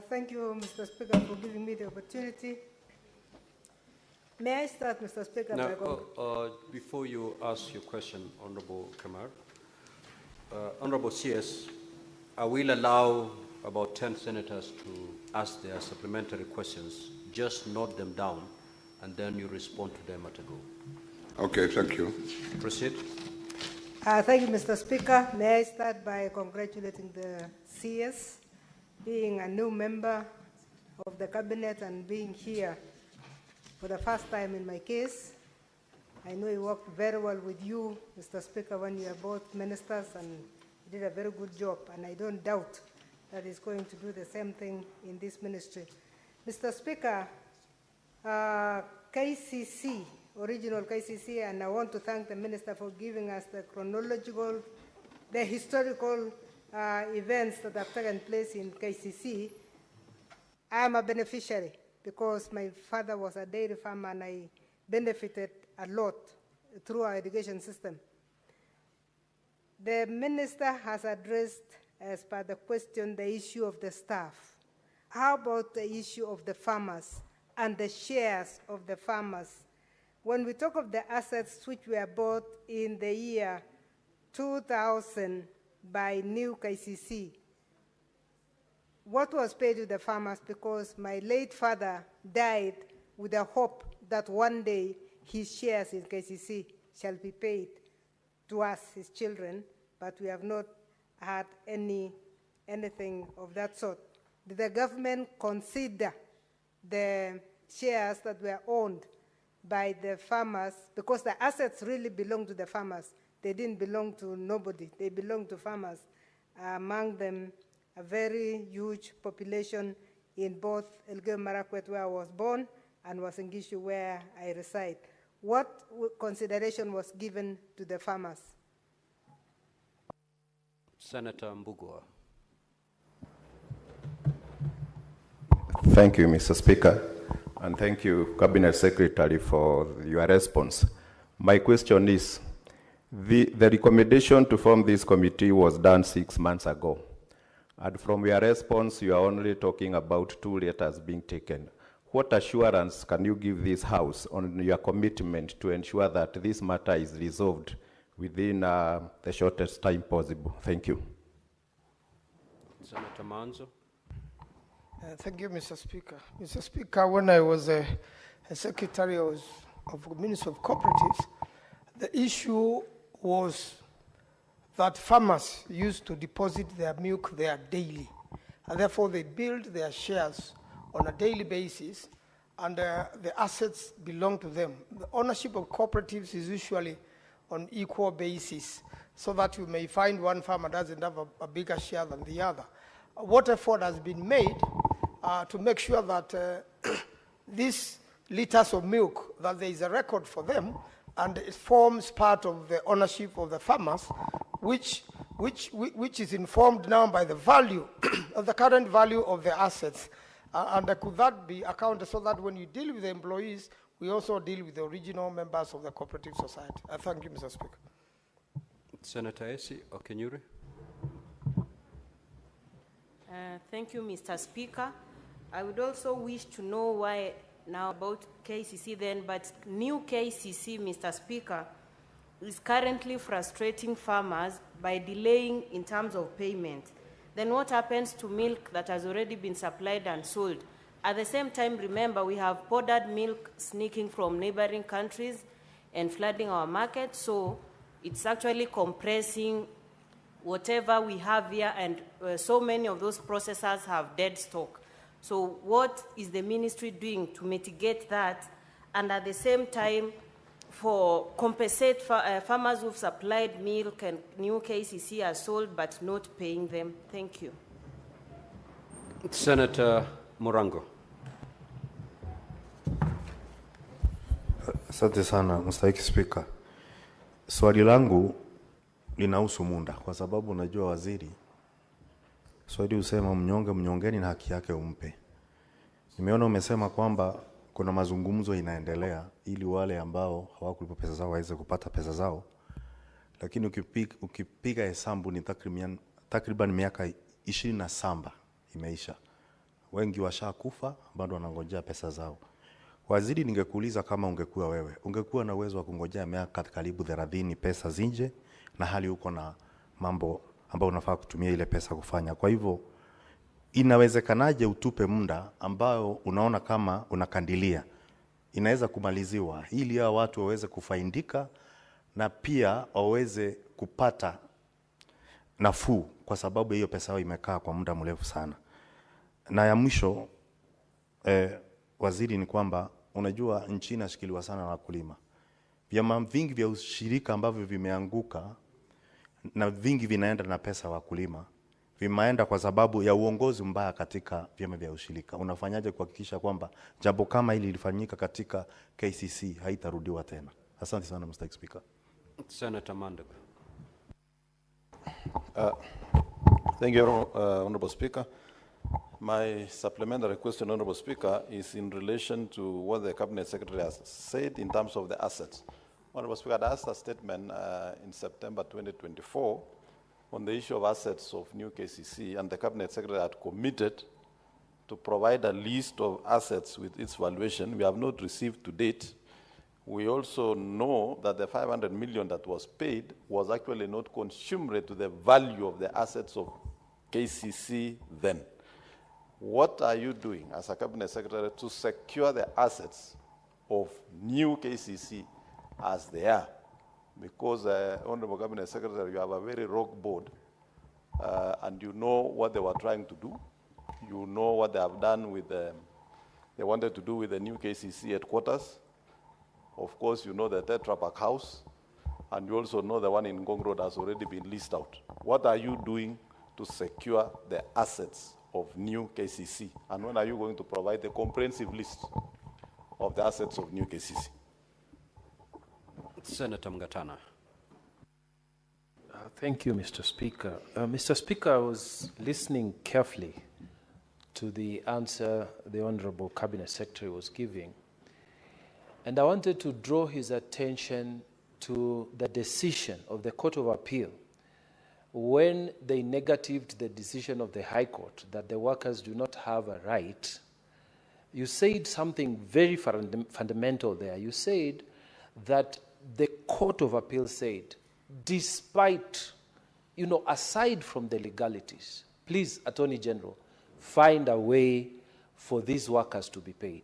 Thank you, Mr. Speaker, for giving me the opportunity. May I start, Mr. Speaker? Now, before you ask your question, Honorable Kamar, Honorable CS, I will allow about 10 senators to ask their supplementary questions. Just note them down, and then you respond to them at a go. Okay, thank you. Proceed. Thank you, Mr. Speaker. May I start by congratulating the CS, being a new member of the cabinet and being here for the first time in my case. I know he worked very well with you, Mr. Speaker, when you were both ministers, and he did a very good job, and I don't doubt that he's going to do the same thing in this ministry. Mr. Speaker, KCC, original KCC, and I want to thank the minister for giving us the chronological, the historical events that have taken place in KCC. I am a beneficiary because my father was a dairy farmer and I benefited a lot through our education system. The minister has addressed, as per the question, the issue of the staff. How about the issue of the farmers and the shares of the farmers? When we talk of the assets which were bought in the year 2000 by new KCC, what was paid to the farmers? Because my late father died with the hope that one day his shares in KCC shall be paid to us, his children, but we have not had anything of that sort. Did the government consider the shares that were owned by the farmers, because the assets really belong to the farmers? They didn't belong to nobody. They belong to farmers. Among them, a very huge population in both Elgeyo Marakwet, where I was born, and Uasin-Gishu, where I reside. What consideration was given to the farmers? Senator Mbugua. Thank you, Mr. Speaker, and thank you, Cabinet Secretary, for your response. My question is, the recommendation to form this committee was done 6 months ago, and from your response, you are only talking about 2 letters being taken. What assurance can you give this House on your commitment to ensure that this matter is resolved within the shortest time possible? Thank you. Senator Manzo. Thank you, Mr. Speaker. Mr. Speaker, when I was a Secretary of Ministry of Cooperatives, the issue was that farmers used to deposit their milk there daily, and therefore they build their shares on a daily basis, and the assets belong to them. The ownership of cooperatives is usually on equal basis, so that you may find one farmer doesn't have a bigger share than the other. What effort has been made to make sure that these liters of milk, that there is a record for them, and it forms part of the ownership of the farmers, which is informed now by the value of the current value of the assets. And could that be accounted so that when you deal with the employees, we also deal with the original members of the cooperative society? Thank you, Mr. Speaker. Senator Esi Okenyuri. Thank you, Mr. Speaker. I would also wish to know why now about KCC then, but new KCC, Mr. Speaker, is currently frustrating farmers by delaying in terms of payment. Then what happens to milk that has already been supplied and sold? At the same time, remember, we have powdered milk sneaking from neighboring countries and flooding our market, so it's actually compressing whatever we have here, and so many of those processors have dead stock. So what is the ministry doing to mitigate that, and at the same time for compensate farmers who've supplied milk and new KCC are sold but not paying them? Thank you. Senator Morango. Asante sana, Mr. Speaker. Swali langu linahusu muda, kwa sababu unajua waziri, Swahili husema mnyonge mnyongeni na haki yake umpe. Nimeona umesema kwamba kuna mazungumzo inaendelea ili wale ambao hawakulipa pesa zao waweze kupata pesa zao. Lakini ukipiga hesabu ni takriban miaka 27 imeisha. Wengi washakufa, bado wanangojea pesa zao. Waziri, ningekuuliza kama ungekuwa wewe, ungekuwa na uwezo wa kungojea miaka karibu 30 pesa zinje, na hali uko na mambo ambao unafaa kutumia ile pesa kufanya. Kwa hivyo inawezekanaje utupe muda ambao unaona kama unakandilia inaweza kumaliziwa ili hao watu waweze kufaidika na pia waweze kupata nafuu, kwa sababu hiyo pesa yao imekaa kwa muda mrefu sana. Na ya mwisho waziri, ni kwamba unajua nchi inashikiliwa sana na wakulima. Vyama vingi vya ushirika ambavyo vimeanguka na vingi vinaenda na pesa wakulima, vimeenda kwa sababu ya uongozi mbaya katika vyama vya ushirika. Unafanyaje kuhakikisha kwamba jambo kama hili lilifanyika katika KCC haitarudiwa tena? Asante sana, Mr. Speaker. Senator Mandago. Thank you, Honorable Speaker. My supplementary question, Honorable Speaker, is in relation to what the Cabinet Secretary has said in terms of the assets. Honorable Speaker, I asked a statement in September 2024 on the issue of assets of new KCC, and the Cabinet Secretary had committed to provide a list of assets with its valuation. We have not received to date. We also know that the 500 million that was paid was actually not commensurate to the value of the assets of KCC then. What are you doing as a Cabinet Secretary to secure the assets of new KCC as they are? Because, Honorable Cabinet Secretary, you have a very rogue board, and you know what they were trying to do. You know what they have done with they wanted to do with the new KCC headquarters. Of course, you know the Tetra Pak house, and you also know the one in Ngong Road has already been leased out. What are you doing to secure the assets of new KCC? And when are you going to provide the comprehensive list of the assets of new KCC? Senator Mgatana. Thank you, Mr. Speaker. Mr. Speaker, I was listening carefully to the answer the Honorable Cabinet Secretary was giving, and I wanted to draw his attention to the decision of the Court of Appeal when they negatived the decision of the High Court that the workers do not have a right. You said something very fundamental there. You said that the Court of Appeal said, despite, aside from the legalities, please, Attorney General, find a way for these workers to be paid.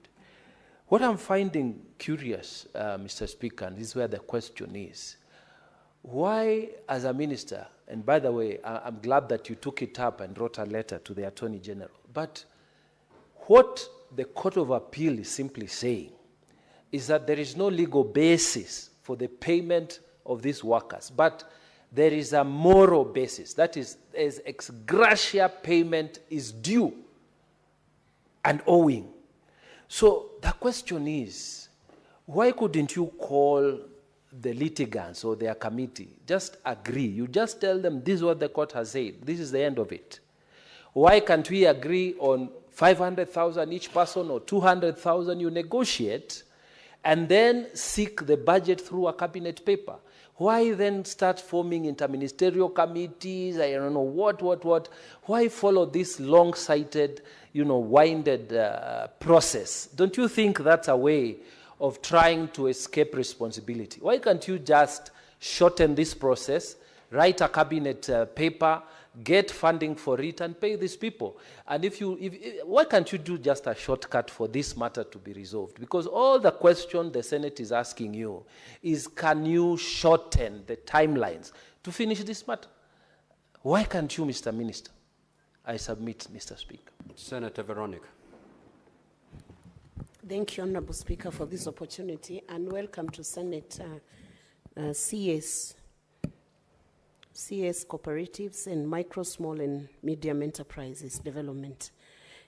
What I'm finding curious, Mr. Speaker, and this is where the question is, why, as a minister, and by the way, I'm glad that you took it up and wrote a letter to the Attorney General, but what the Court of Appeal is simply saying is that there is no legal basis for the payment of these workers, but there is a moral basis. That is, as ex gratia payment is due and owing. So the question is, why couldn't you call the litigants or their committee, just agree? You just tell them this is what the court has said. This is the end of it. Why can't we agree on 500,000 each person or 200,000? You negotiate and then seek the budget through a cabinet paper. Why then start forming interministerial committees? I don't know what. Why follow this long-sighted, winded process? Don't you think that's a way of trying to escape responsibility? Why can't you just shorten this process, write a cabinet paper, get funding for it, and pay these people? And why can't you do just a shortcut for this matter to be resolved? Because all the question the Senate is asking you is, can you shorten the timelines to finish this matter? Why can't you, Mr. Minister? I submit, Mr. Speaker. Senator Veronica. Thank you, Honorable Speaker, for this opportunity, and welcome to Senate CS Cooperatives and Micro, Small and Medium Enterprises Development.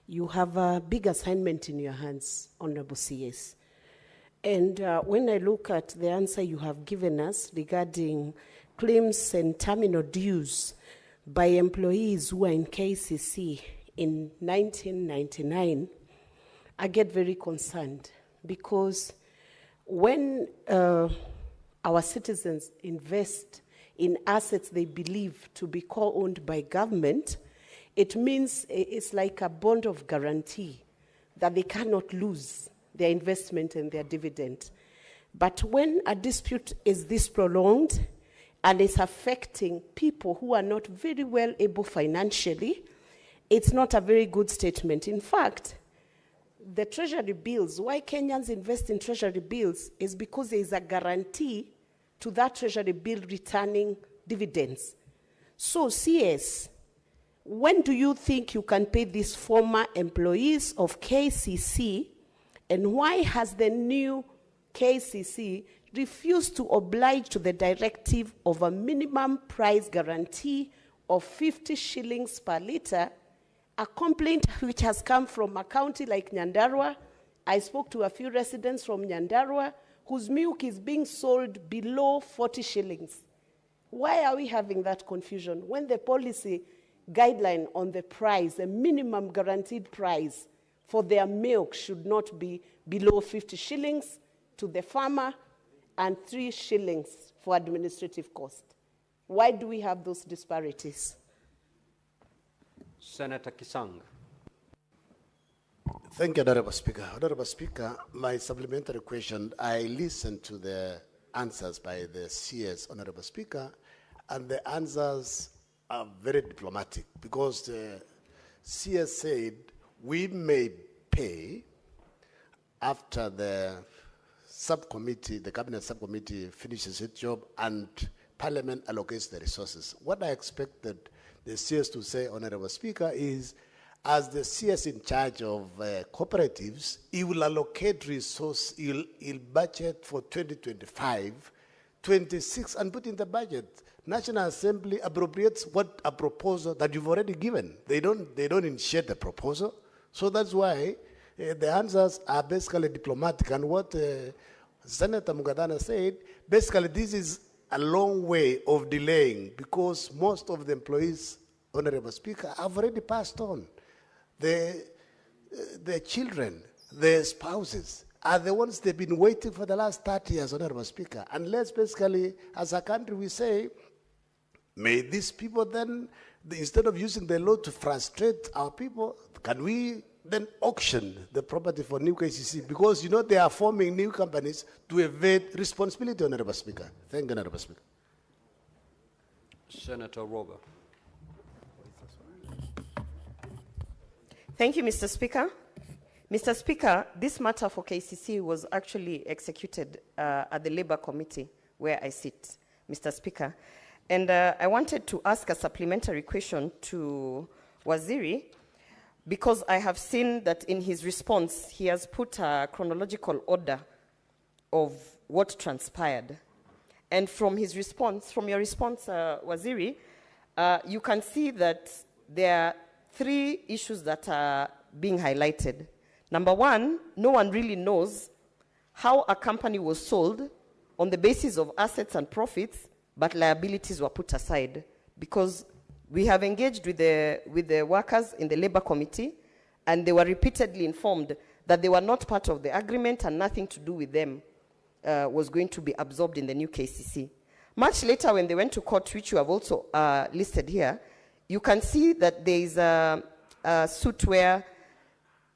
You have a big assignment in your hands, Honorable CS. And when I look at the answer you have given us regarding claims and terminal dues by employees who are in KCC in 1999, I get very concerned, because when our citizens invest in assets they believe to be co-owned by government, it means it's like a bond of guarantee that they cannot lose their investment and their dividend. But when a dispute is this prolonged and it's affecting people who are not very well able financially, it's not a very good statement. In fact, the treasury bills, why Kenyans invest in treasury bills is because there is a guarantee to that treasury bill returning dividends. So, CS, when do you think you can pay these former employees of KCC, and why has the new KCC refused to oblige to the directive of a minimum price guarantee of 50 shillings per litre, a complaint which has come from a county like Nyandarua? I spoke to a few residents from Nyandarua whose milk is being sold below 40 shillings. Why are we having that confusion when the policy guideline on the price, the minimum guaranteed price for their milk, should not be below 50 shillings to the farmer and 3 shillings for administrative cost? Why do we have those disparities? Senator Kisang. Thank you, Honorable Speaker. Honorable Speaker, my supplementary question, I listened to the answers by the CS, Honorable Speaker, and the answers are very diplomatic, because the CS said we may pay after the subcommittee, the cabinet subcommittee finishes its job and Parliament allocates the resources. What I expected the CS to say, Honorable Speaker, is as the CS in charge of cooperatives, he will allocate resource, he'll budget for 2025, 26, and put in the budget National Assembly appropriates what a proposal that you've already given. They don't initiate the proposal. So that's why the answers are basically diplomatic. And what Senator Mugadana said, basically this is a long way of delaying because most of the employees, Honorable Speaker, have already passed on. The children, the spouses, are the ones they've been waiting for the last 30 years, Honorable Speaker. Unless basically, as a country, we say, may these people then, instead of using the law to frustrate our people, can we then auction the property for new KCC? Because, you know, they are forming new companies to evade responsibility, Honorable Speaker. Thank you, Honorable Speaker. Senator Roba. Thank you, Mr. Speaker. Mr. Speaker, this matter for KCC was actually executed at the Labour Committee where I sit, Mr. Speaker. And I wanted to ask a supplementary question to Waziri because I have seen that in his response, he has put a chronological order of what transpired. And from his response, from your response, Waziri, you can see that there are 3 issues that are being highlighted. Number 1, no one really knows how a company was sold on the basis of assets and profits, but liabilities were put aside. Because we have engaged with the workers in the Labour Committee, and they were repeatedly informed that they were not part of the agreement and nothing to do with them was going to be absorbed in the new KCC. Much later, when they went to court, which you have also listed here, you can see that there is a suit where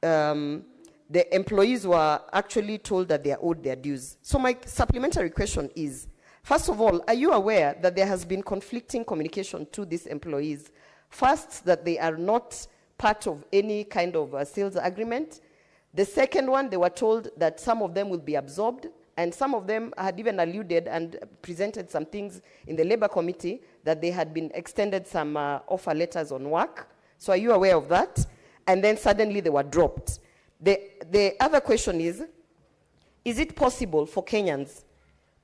the employees were actually told that they are owed their dues. So my supplementary question is, first of all, are you aware that there has been conflicting communication to these employees? First, that they are not part of any kind of sales agreement. The second one, they were told that some of them will be absorbed, and some of them had even alluded and presented some things in the Labour Committee that they had been extended some offer letters on work. So are you aware of that? And then suddenly they were dropped. The other question is it possible for Kenyans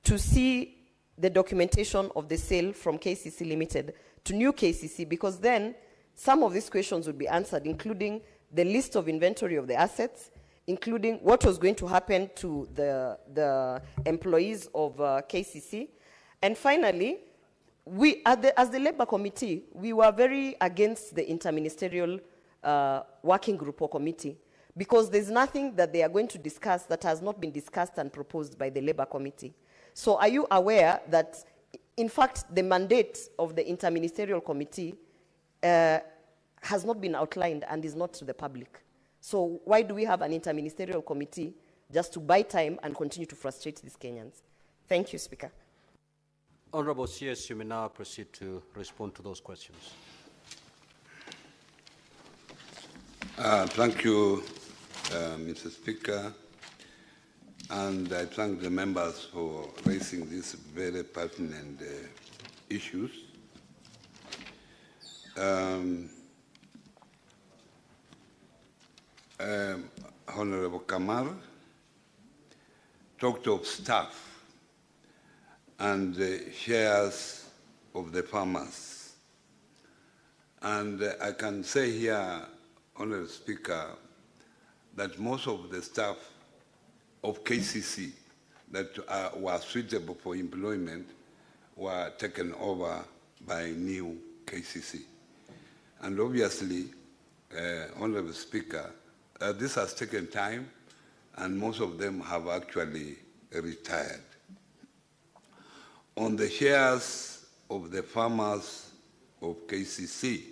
to see the documentation of the sale from KCC Limited to new KCC? Because then some of these questions would be answered, including the list of inventory of the assets, including what was going to happen to the employees of KCC. And finally, we, as the Labour Committee, we were very against the interministerial working group or committee, because there's nothing that they are going to discuss that has not been discussed and proposed by the Labour Committee. So are you aware that, in fact, the mandate of the interministerial committee has not been outlined and is not to the public? So why do we have an interministerial committee just to buy time and continue to frustrate these Kenyans? Thank you, Speaker. Honorable CS, you may now proceed to respond to those questions. Thank you, Mr. Speaker, and I thank the members for raising these very pertinent issues. Honorable Kamar talked of staff and shares of the farmers. And I can say here, Honorable Speaker, that most of the staff of KCC that were suitable for employment were taken over by new KCC. And obviously, Honorable Speaker, this has taken time, and most of them have actually retired. On the shares of the farmers of KCC,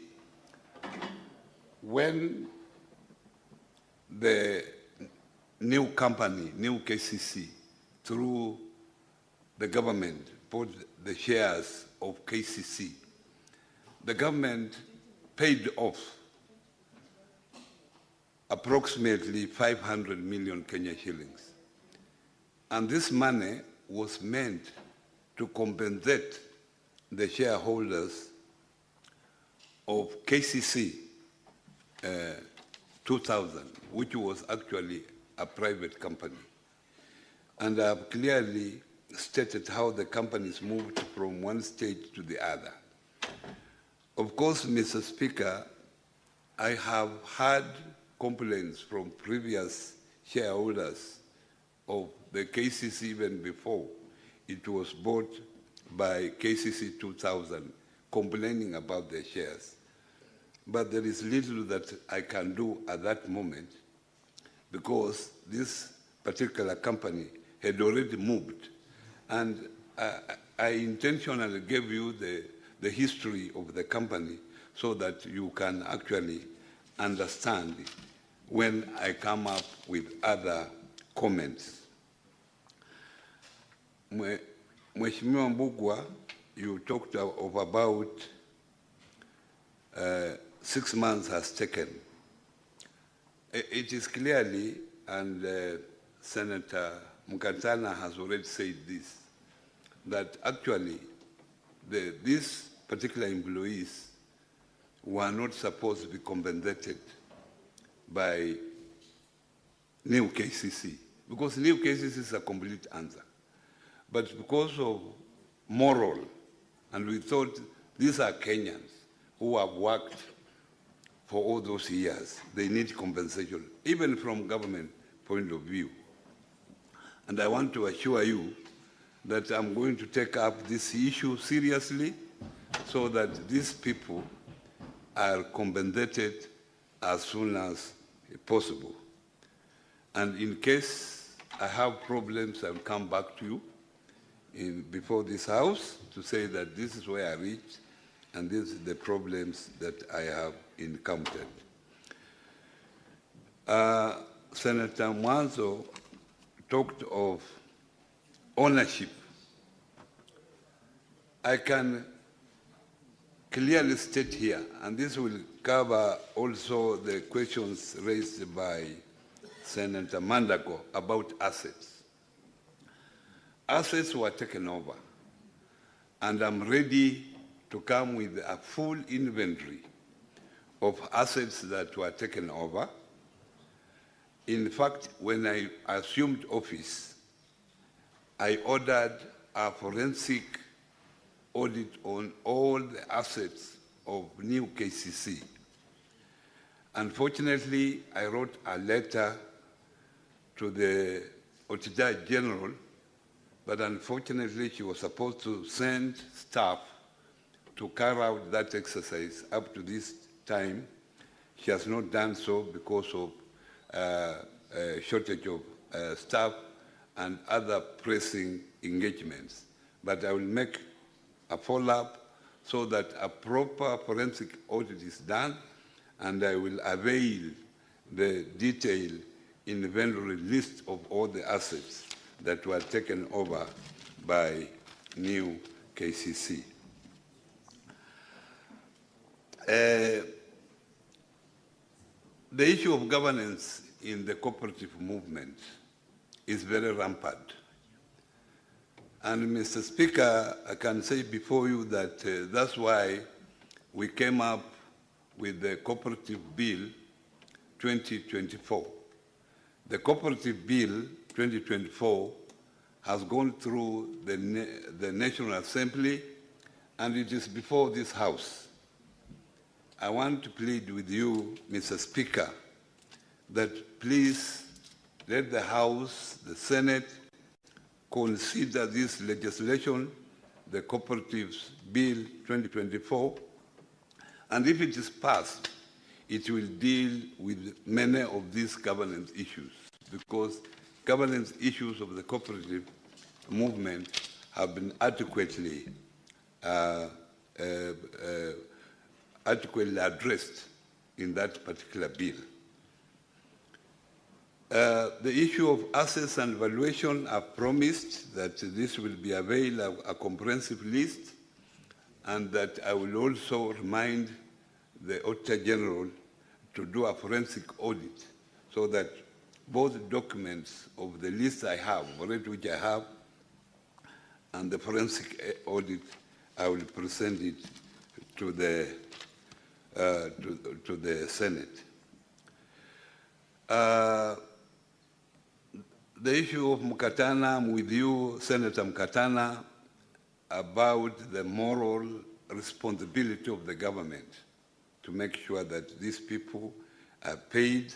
when the new company, new KCC, through the government, bought the shares of KCC, the government paid off approximately 500 million Kenya shillings. And this money was meant to compensate the shareholders of KCC 2000, which was actually a private company. And I have clearly stated how the companies moved from one stage to the other. Of course, Mr. Speaker, I have had complaints from previous shareholders of the KCC even before it was bought by KCC 2000, complaining about their shares. But there is little that I can do at that moment because this particular company had already moved. And I intentionally gave you the history of the company so that you can actually understand when I come up with other comments. Mheshimiwa Mbugwa, you talked of about 6 months has taken. It is clearly, and Senator Mkatana has already said this, that actually these particular employees were not supposed to be compensated by new KCC, because new KCC is a complete answer. But because of moral, and we thought these are Kenyans who have worked for all those years, they need compensation, even from government point of view. And I want to assure you that I'm going to take up this issue seriously so that these people are compensated as soon as possible. And in case I have problems, I'll come back to you before this House to say that this is where I reached and these are the problems that I have encountered. Senator Mwanzo talked of ownership. I can clearly state here, and this will cover also the questions raised by Senator Mandago about assets. Assets were taken over, and I'm ready to come with a full inventory of assets that were taken over. In fact, when I assumed office, I ordered a forensic audit on all the assets of new KCC. Unfortunately, I wrote a letter to the Auditor General, but unfortunately she was supposed to send staff to carry out that exercise. Up to this time, she has not done so because of shortage of staff and other pressing engagements. But I will make a follow-up so that a proper forensic audit is done, and I will avail the detailed inventory list of all the assets that were taken over by new KCC. The issue of governance in the cooperative movement is very rampant. And Mr. Speaker, I can say before you that that's why we came up with the Cooperative Bill 2024. The Cooperative Bill 2024 has gone through the National Assembly, and it is before this House. I want to plead with you, Mr. Speaker, that please let the House, the Senate, consider this legislation, the Cooperatives Bill 2024, and if it is passed, it will deal with many of these governance issues, because governance issues of the cooperative movement have been adequately addressed in that particular bill. The issue of assets and valuation, I've promised that this will be available, a comprehensive list, and that I will also remind the Auditor General to do a forensic audit so that both documents of the list I have, already which I have, and the forensic audit, I will present it to the Senate. the issue of Mkatana, I'm with you, Senator Mkatana, about the moral responsibility of the government to make sure that these people are paid,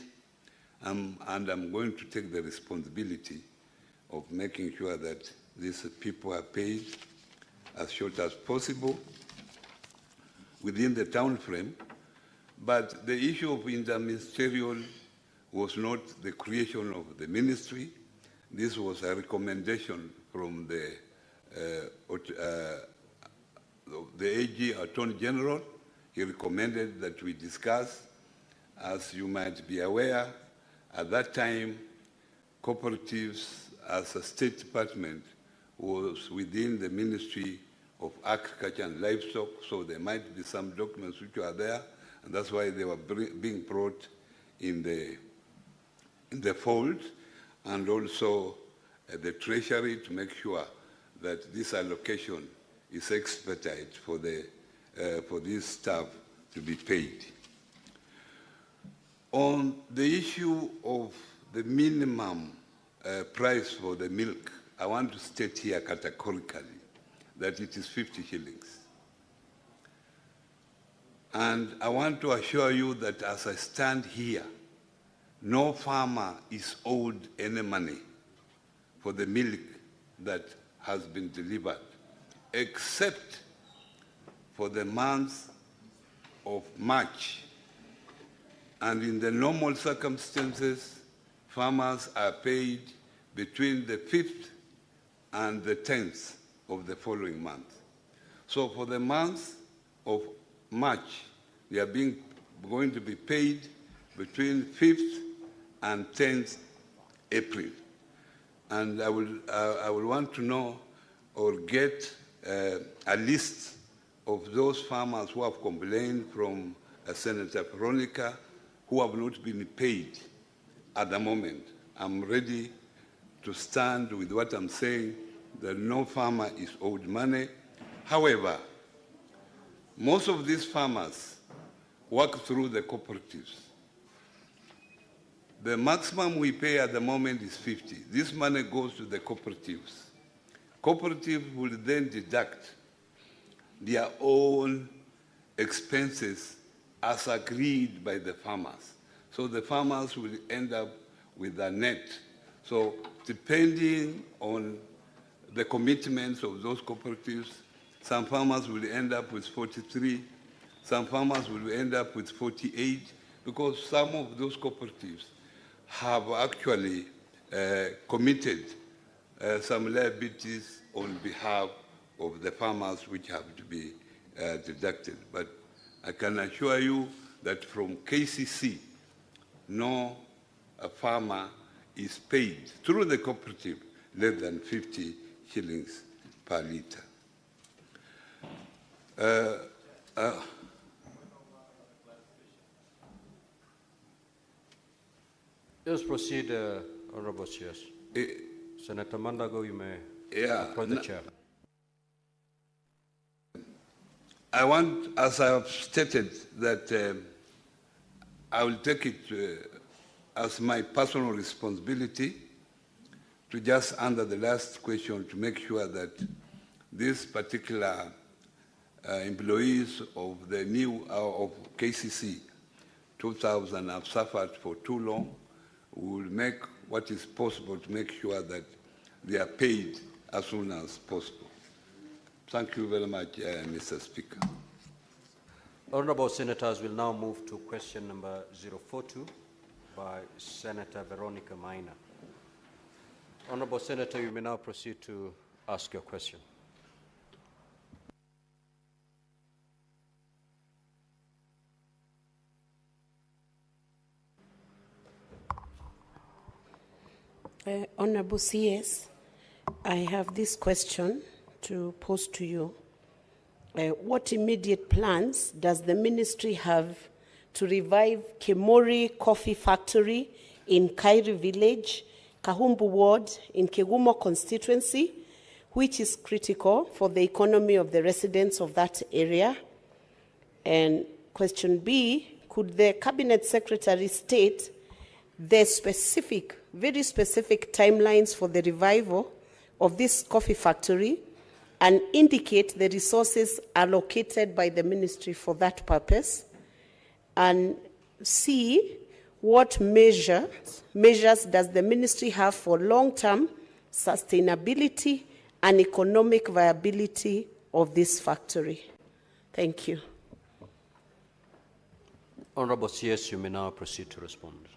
and I'm going to take the responsibility of making sure that these people are paid as short as possible within the time frame. But the issue of interministerial was not the creation of the ministry. This was a recommendation from the AG, Attorney General. He recommended that we discuss. As you might be aware, at that time, cooperatives as a State Department was within the Ministry of Agriculture and Livestock, so there might be some documents which are there, and that's why they were being brought in the fold, and also the Treasury to make sure that this allocation is expedited for this staff to be paid. On the issue of the minimum price for the milk, I want to state here categorically that it is 50 shillings. And I want to assure you that as I stand here, no farmer is owed any money for the milk that has been delivered, except for the month of March. And in the normal circumstances, farmers are paid between the 5th and the 10th of the following month. So for the month of March, they are going to be paid between 5th and 10th April. And I will want to know or get a list of those farmers who have complained from Senator Veronica who have not been paid at the moment. I'm ready to stand with what I'm saying, that no farmer is owed money. However, most of these farmers work through the cooperatives. The maximum we pay at the moment is 50. This money goes to the cooperatives. Cooperatives will then deduct their own expenses as agreed by the farmers. So the farmers will end up with a net. So depending on the commitments of those cooperatives, some farmers will end up with 43, some farmers will end up with 48, because some of those cooperatives have actually committed some liabilities on behalf of the farmers which have to be deducted. But I can assure you that from KCC, no farmer is paid through the cooperative less than 50 shillings per litre. Let's proceed, Honorable Chairs. Senator Mandago, you may approach the chair. I want, as I have stated, that I will take it as my personal responsibility to just answer the last question to make sure that these particular employees of the new of KCC 2000 have suffered for too long. We will make what is possible to make sure that they are paid as soon as possible. Thank you very much, Mr. Speaker. Honorable Senators, will now move to question number 042 by Senator Veronica Maina. Honorable Senator, you may now proceed to ask your question. Honorable CS, I have this question to pose to you. What immediate plans does the ministry have to revive Kemori Coffee Factory in Kairi Village, Kahumbu Ward in Kegumo constituency, which is critical for the economy of the residents of that area? And question B, could the Cabinet Secretary state the specific very specific timelines for the revival of this coffee factory and indicate the resources allocated by the ministry for that purpose, and C, what measures does the ministry have for long-term sustainability and economic viability of this factory? Thank you. Honorable CS, you may now proceed to respond.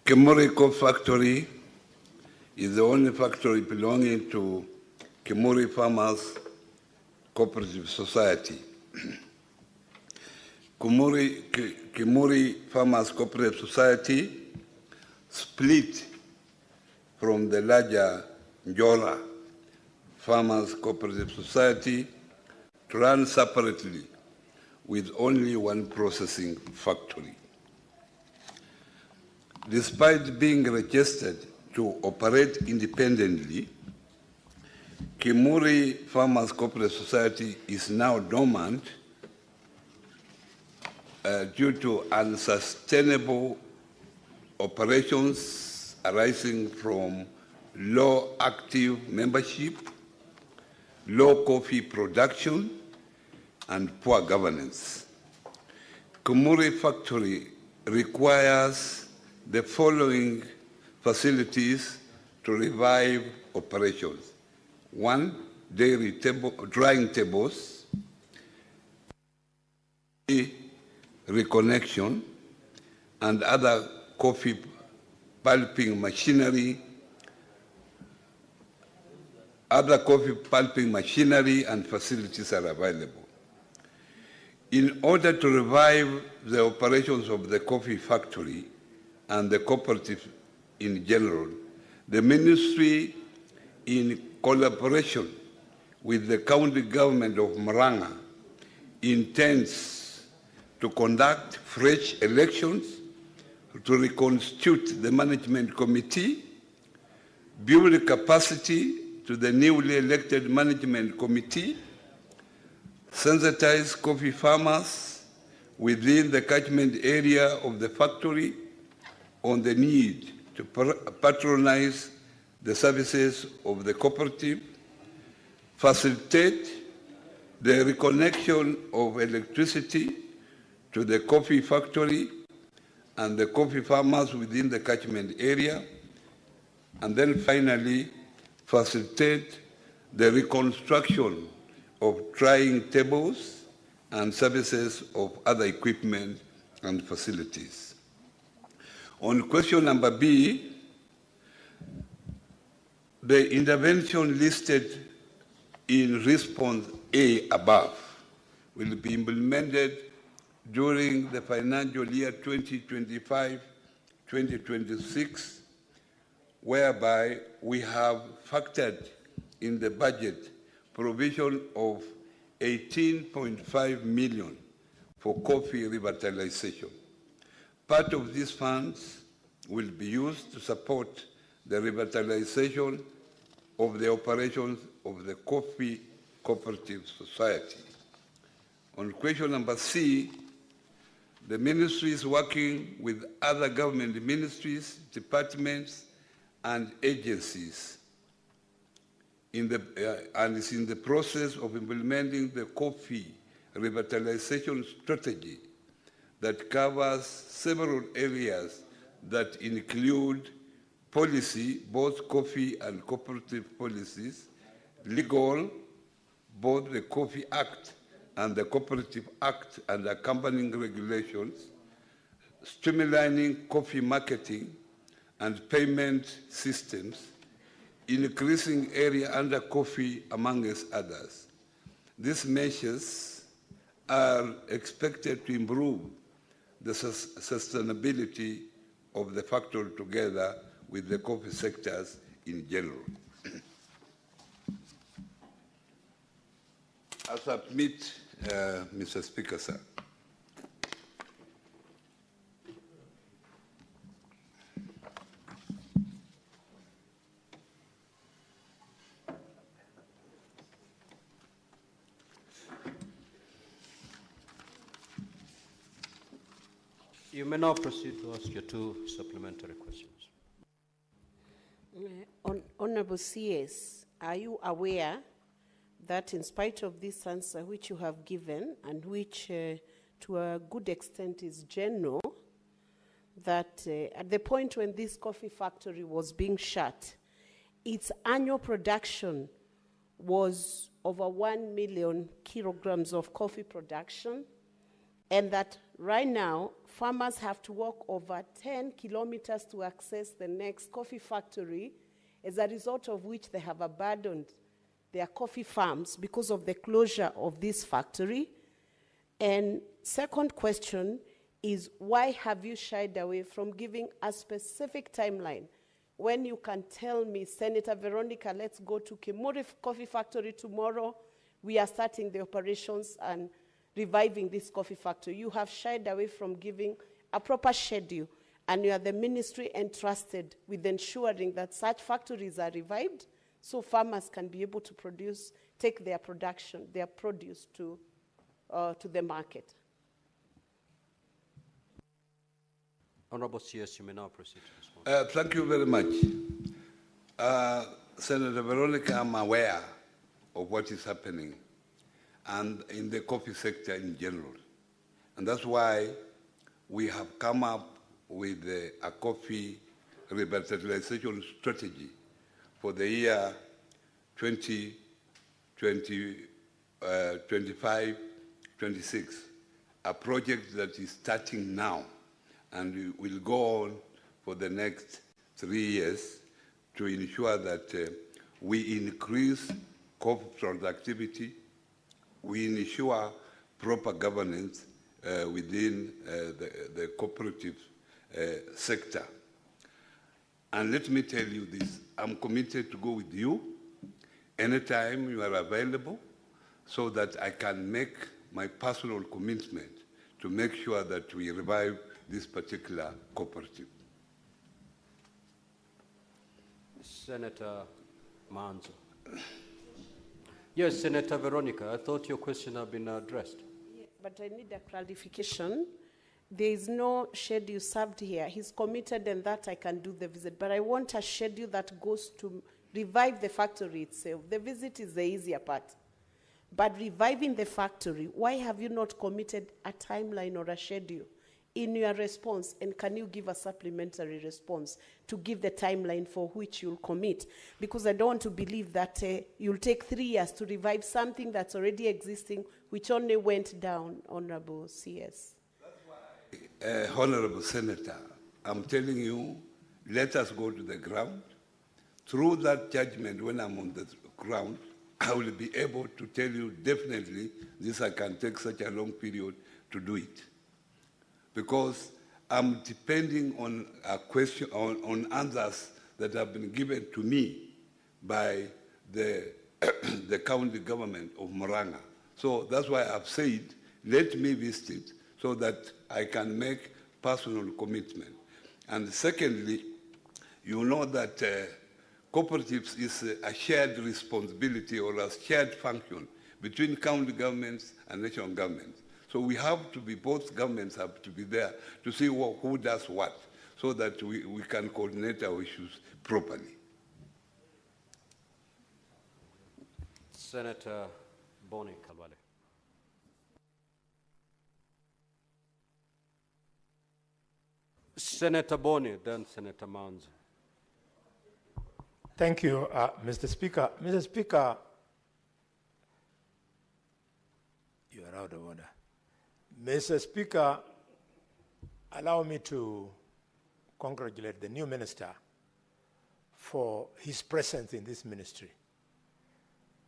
Kimuri Coffee Factory is the only factory belonging to Kimuri Farmers Cooperative Society. Kimuri Farmers Cooperative Society split from the larger Njola Farmers Cooperative Society to run separately with only one processing factory. Despite being registered to operate independently, Kimuri Farmers Cooperative Society is now dormant due to unsustainable operations arising from low active membership, low coffee production, and poor governance. Kimuri Factory requires the following facilities to revive operations. 1, drying tables, reconnection, and other coffee pulping machinery, and facilities are available. In order to revive the operations of the coffee factory and the cooperative in general, the ministry, in collaboration with the county government of Murang'a, intends to conduct fresh elections, to reconstitute the management committee, build capacity to the newly elected management committee, sensitize coffee farmers within the catchment area of the factory on the need to patronize the services of the cooperative, facilitate the reconnection of electricity to the coffee factory and the coffee farmers within the catchment area, and then finally facilitate the reconstruction of drying tables and services of other equipment and facilities. On question number B, the intervention listed in response A above will be implemented during the financial year 2025-2026, whereby we have factored in the budget provision of 18.5 million for coffee revitalization. Part of these funds will be used to support the revitalization of the operations of the Coffee Cooperative Society. On question number C, the ministry is working with other government ministries, departments, and agencies and is in the process of implementing the coffee revitalization strategy that covers several areas that include policy, both coffee and cooperative policies, legal, both the Coffee Act and the Cooperative Act and accompanying regulations, streamlining coffee marketing and payment systems, increasing area under coffee, amongst others. These measures are expected to improve the sustainability of the factory together with the coffee sectors in general. I submit, Mr. Speaker, sir. You may now proceed to ask your 2 supplementary questions. Honorable CS, are you aware that in spite of this answer which you have given and which to a good extent is general, that at the point when this coffee factory was being shut, its annual production was over 1 million kilograms of coffee production, and that right now farmers have to walk over 10 kilometers to access the next coffee factory, as a result of which they have abandoned their coffee farms because of the closure of this factory? And second question is, why have you shied away from giving a specific timeline when you can tell me, Senator Veronica, let's go to Kimuri Coffee Factory tomorrow, we are starting the operations and reviving this coffee factory? You have shied away from giving a proper schedule, and you are the ministry entrusted with ensuring that such factories are revived so farmers can be able to produce, take their production, their produce to the market. Honorable CS, you may now proceed to respond. Thank you very much. Senator Veronica, I'm aware of what is happening and in the coffee sector in general. And that's why we have come up with a coffee revitalization strategy for the year 2025-26, a project that is starting now and will go on for the next 3 years to ensure that we increase coffee productivity, we ensure proper governance within the cooperative sector. And let me tell you this, I'm committed to go with you anytime you are available so that I can make my personal commitment to make sure that we revive this particular cooperative. Senator Manzo. Yes, Senator Veronica, I thought your question had been addressed. Yeah, but I need a clarification. There is no schedule served here. He's committed and that I can do the visit, but I want a schedule that goes to revive the factory itself. The visit is the easier part. But reviving the factory, why have you not committed a timeline or a schedule in your response? And can you give a supplementary response to give the timeline for which you'll commit? Because I don't want to believe that you'll take 3 years to revive something that's already existing, which only went down, Honorable CS. Honorable Senator, I'm telling you, let us go to the ground. Through that judgment, when I'm on the ground, I will be able to tell you definitely this I can take such a long period to do it. Because I'm depending on a question, on answers that have been given to me by the, the county government of Moranga. So that's why I've said, let me visit it so that I can make personal commitment. And secondly, you know that cooperatives is a shared responsibility or a shared function between county governments and national governments. So we have to be, both governments have to be there to see who does what, so that we can coordinate our issues properly. Senator Boni Kalwale. Senator Boni, then Senator Manzo. Thank you, Mr. Speaker. Mr. Speaker, you are out of order. Mr. Speaker, allow me to congratulate the new minister for his presence in this ministry.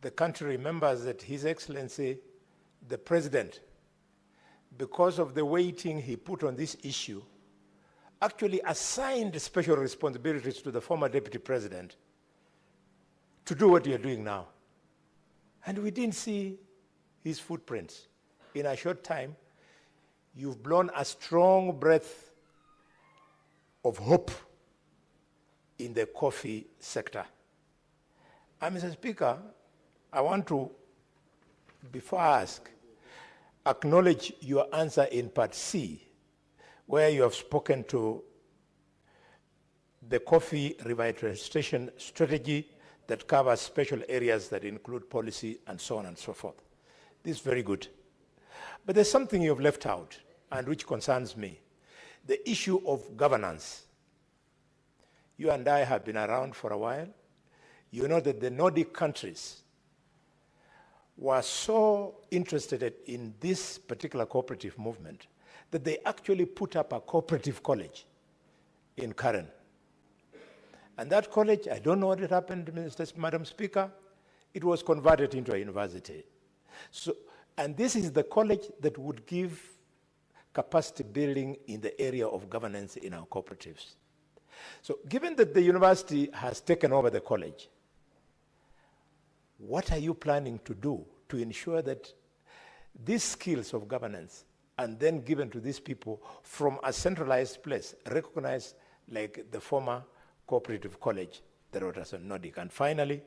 The country remembers that His Excellency, the President, because of the weighting he put on this issue, actually assigned special responsibilities to the former Deputy President to do what you're doing now. And we didn't see his footprints. In a short time, you've blown a strong breath of hope in the coffee sector. And Mr. Speaker, I want to, before I ask, acknowledge your answer in part C, where you have spoken to the coffee revitalization strategy that covers special areas that include policy and so on and so forth. This is very good. But there's something you've left out, and which concerns me. The issue of governance. You and I have been around for a while. You know that the Nordic countries were so interested in this particular cooperative movement that they actually put up a cooperative college in Karen. And that college, I don't know what happened, Madam Speaker, it was converted into a university. So, and this is the college that would give capacity building in the area of governance in our cooperatives. So given that the university has taken over the college, what are you planning to do to ensure that these skills of governance are then given to these people from a centralized place, recognized like the former cooperative college, the Robertson Nordic? And finally,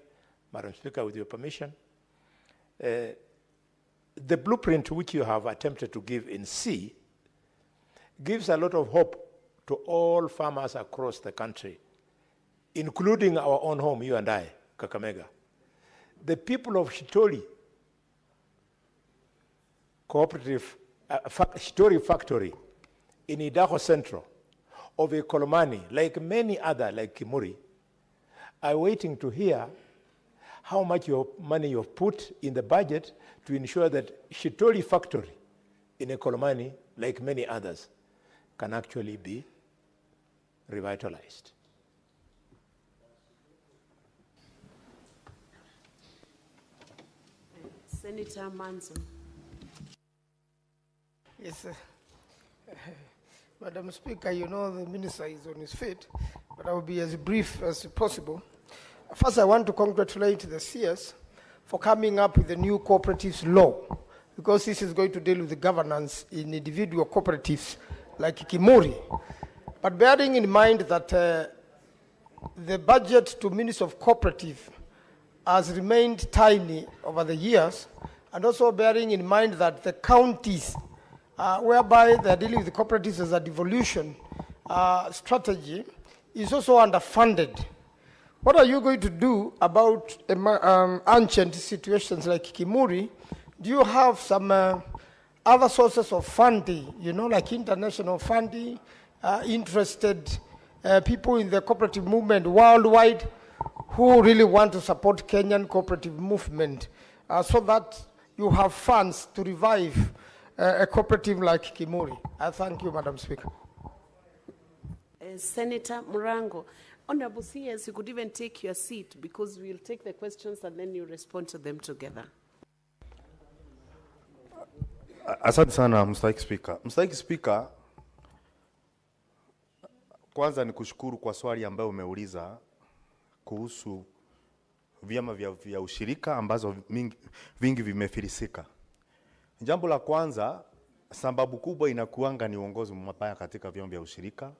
Madam Speaker, with your permission, the blueprint which you have attempted to give in C gives a lot of hope to all farmers across the country, including our own home, you and I, Kakamega. The people of Shitori Cooperative, Shitori Factory in Idaho Central, of a Kolomani, like many other, like Kimuri, are waiting to hear how much money you've put in the budget to ensure that Shitori Factory in a Kolomani, like many others, can actually be revitalized. Senator Manzo. Yes, Madam Speaker, you know the minister is on his feet, but I will be as brief as possible. First, I want to congratulate the CS for coming up with the new cooperatives law, because this is going to deal with the governance in individual cooperatives like Kimuri. But bearing in mind that the budget to Ministry of Cooperative has remained tiny over the years, and also bearing in mind that the counties whereby they're dealing with the cooperatives as a devolution strategy is also underfunded. What are you going to do about ancient situations like Kimuri? Do you have some other sources of funding, you know, like international funding, interested people in the cooperative movement worldwide who really want to support Kenyan cooperative movement so that you have funds to revive a cooperative like Kimuri? I thank you, Madam Speaker. Senator Murango. Honorable CS, you could even take your seat because we'll take the questions and then you respond to them together. Asante sana Mstahiki Speaker. Mstahiki Speaker, kwanza ni kushukuru kwa swali ambayo umeuliza kuhusu vyama vya ushirika ambazo vingi vimefilisika. Jambo la kwanza, sababu kubwa inakuanga ni uongozi mbaya katika vyama vya ushirika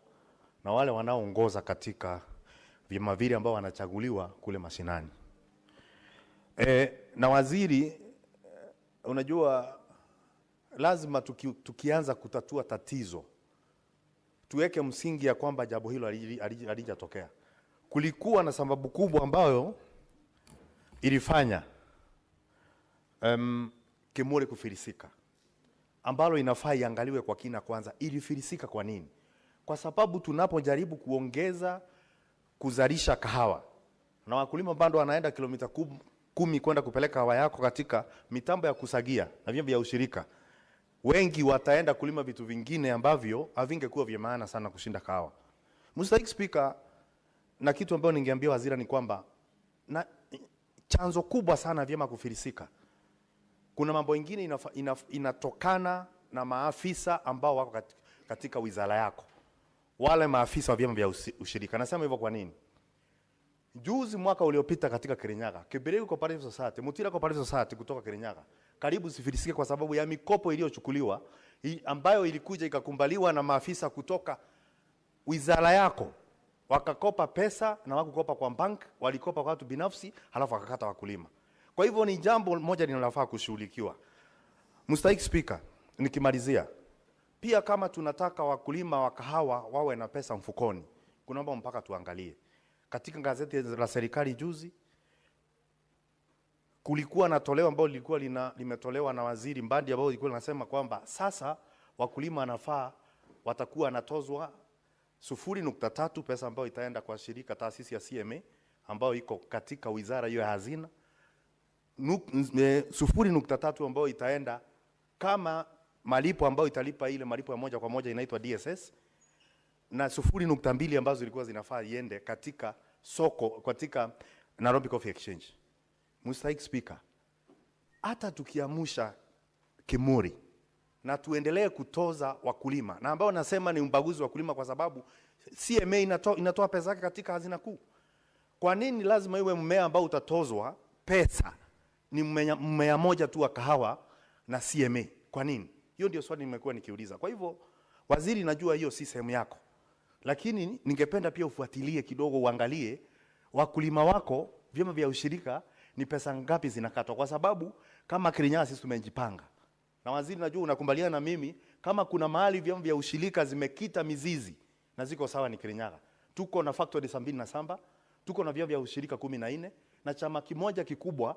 na wale wanaoongoza katika vyama vile ambao wanachaguliwa kule mashinani. Na waziri, unajua lazima tukianza kutatua tatizo tuweke msingi ya kwamba jambo hilo halijatokea. Kulikuwa na sababu kubwa ambayo ilifanya Kimuri kufilisika, ambalo inafaa iangaliwe kwa kina. Kwanza, ilifilisika kwa nini? Kwa sababu tunapojaribu kuongeza kuzalisha kahawa na wakulima bado wanaenda kilomita 10 kwenda kupeleka kahawa yako katika mitambo ya kusagia na vyama vya ushirika, wengi wataenda kulima vitu vingine ambavyo havingekuwa vya maana sana kushinda kahawa. Mstahiki Speaker, na kitu ambacho ningeambia waziri ni kwamba na chanzo kubwa sana vyama kufilisika, kuna mambo mengine inatokana na maafisa ambao wako katika wizara yako, wale maafisa wa vyama vya ushirika. Nasema hivyo kwa nini? Juzi mwaka uliopita katika Kirinyaga, Kibiregu Cooperative Society, Mutira Cooperative Society kutoka Kirinyaga, karibu sifilisike kwa sababu ya mikopo iliyochukuliwa ambayo ilikuja ikakumbaliwa na maafisa kutoka wizara yako. Wakakopa pesa na wakukopa kwa bank, walikopa kwa watu binafsi, halafu wakakata wakulima. Kwa hivyo ni jambo moja linalofaa kushughulikiwa. Mstahiki Speaker, nikimalizia, pia kama tunataka wakulima wa kahawa wawe na pesa mfukoni, kunaomba mpaka tuangalie. Katika gazeti la serikali juzi kulikuwa na toleo ambalo lilikuwa limetolewa na waziri Mbadi, ambao lilikuwa linasema kwamba sasa wakulima wanafaa watakuwa wanatozwa 0.3 pesa ambayo itaenda kwa shirika taasisi ya CMA ambayo iko katika wizara hiyo ya hazina, 0.3 ambayo itaenda kama malipo ambayo italipa ile malipo ya moja kwa moja inaitwa DSS, na 0.2 ambazo zilikuwa zinafaa iende katika soko, katika Nairobi Coffee Exchange. Mr. Speaker, hata tukiamusha Kimuri na tuendelee kutoza wakulima, na ambao nasema ni ubaguzi wa wakulima kwa sababu CMA inatoa pesa yake katika hazina kuu. Kwa nini lazima iwe mmea ambao utatozwa pesa ni mmea moja tu wa kahawa na CMA? Kwa nini? Hiyo ndio swali nimekuwa nikiuliza. Kwa hivyo waziri, najua hiyo si sehemu yako, lakini ningependa pia ufuatilie kidogo, uangalie wakulima wako, vyama vya ushirika ni pesa ngapi zinakatwa, kwa sababu kama Kirinyaga sisi tumejipanga. Na waziri, najua unakubaliana na mimi, kama kuna mahali vyama vya ushirika zimekita mizizi na ziko sawa ni Kirinyaga. Tuko na factory 77, tuko na vyama vya ushirika 14 na chama kimoja kikubwa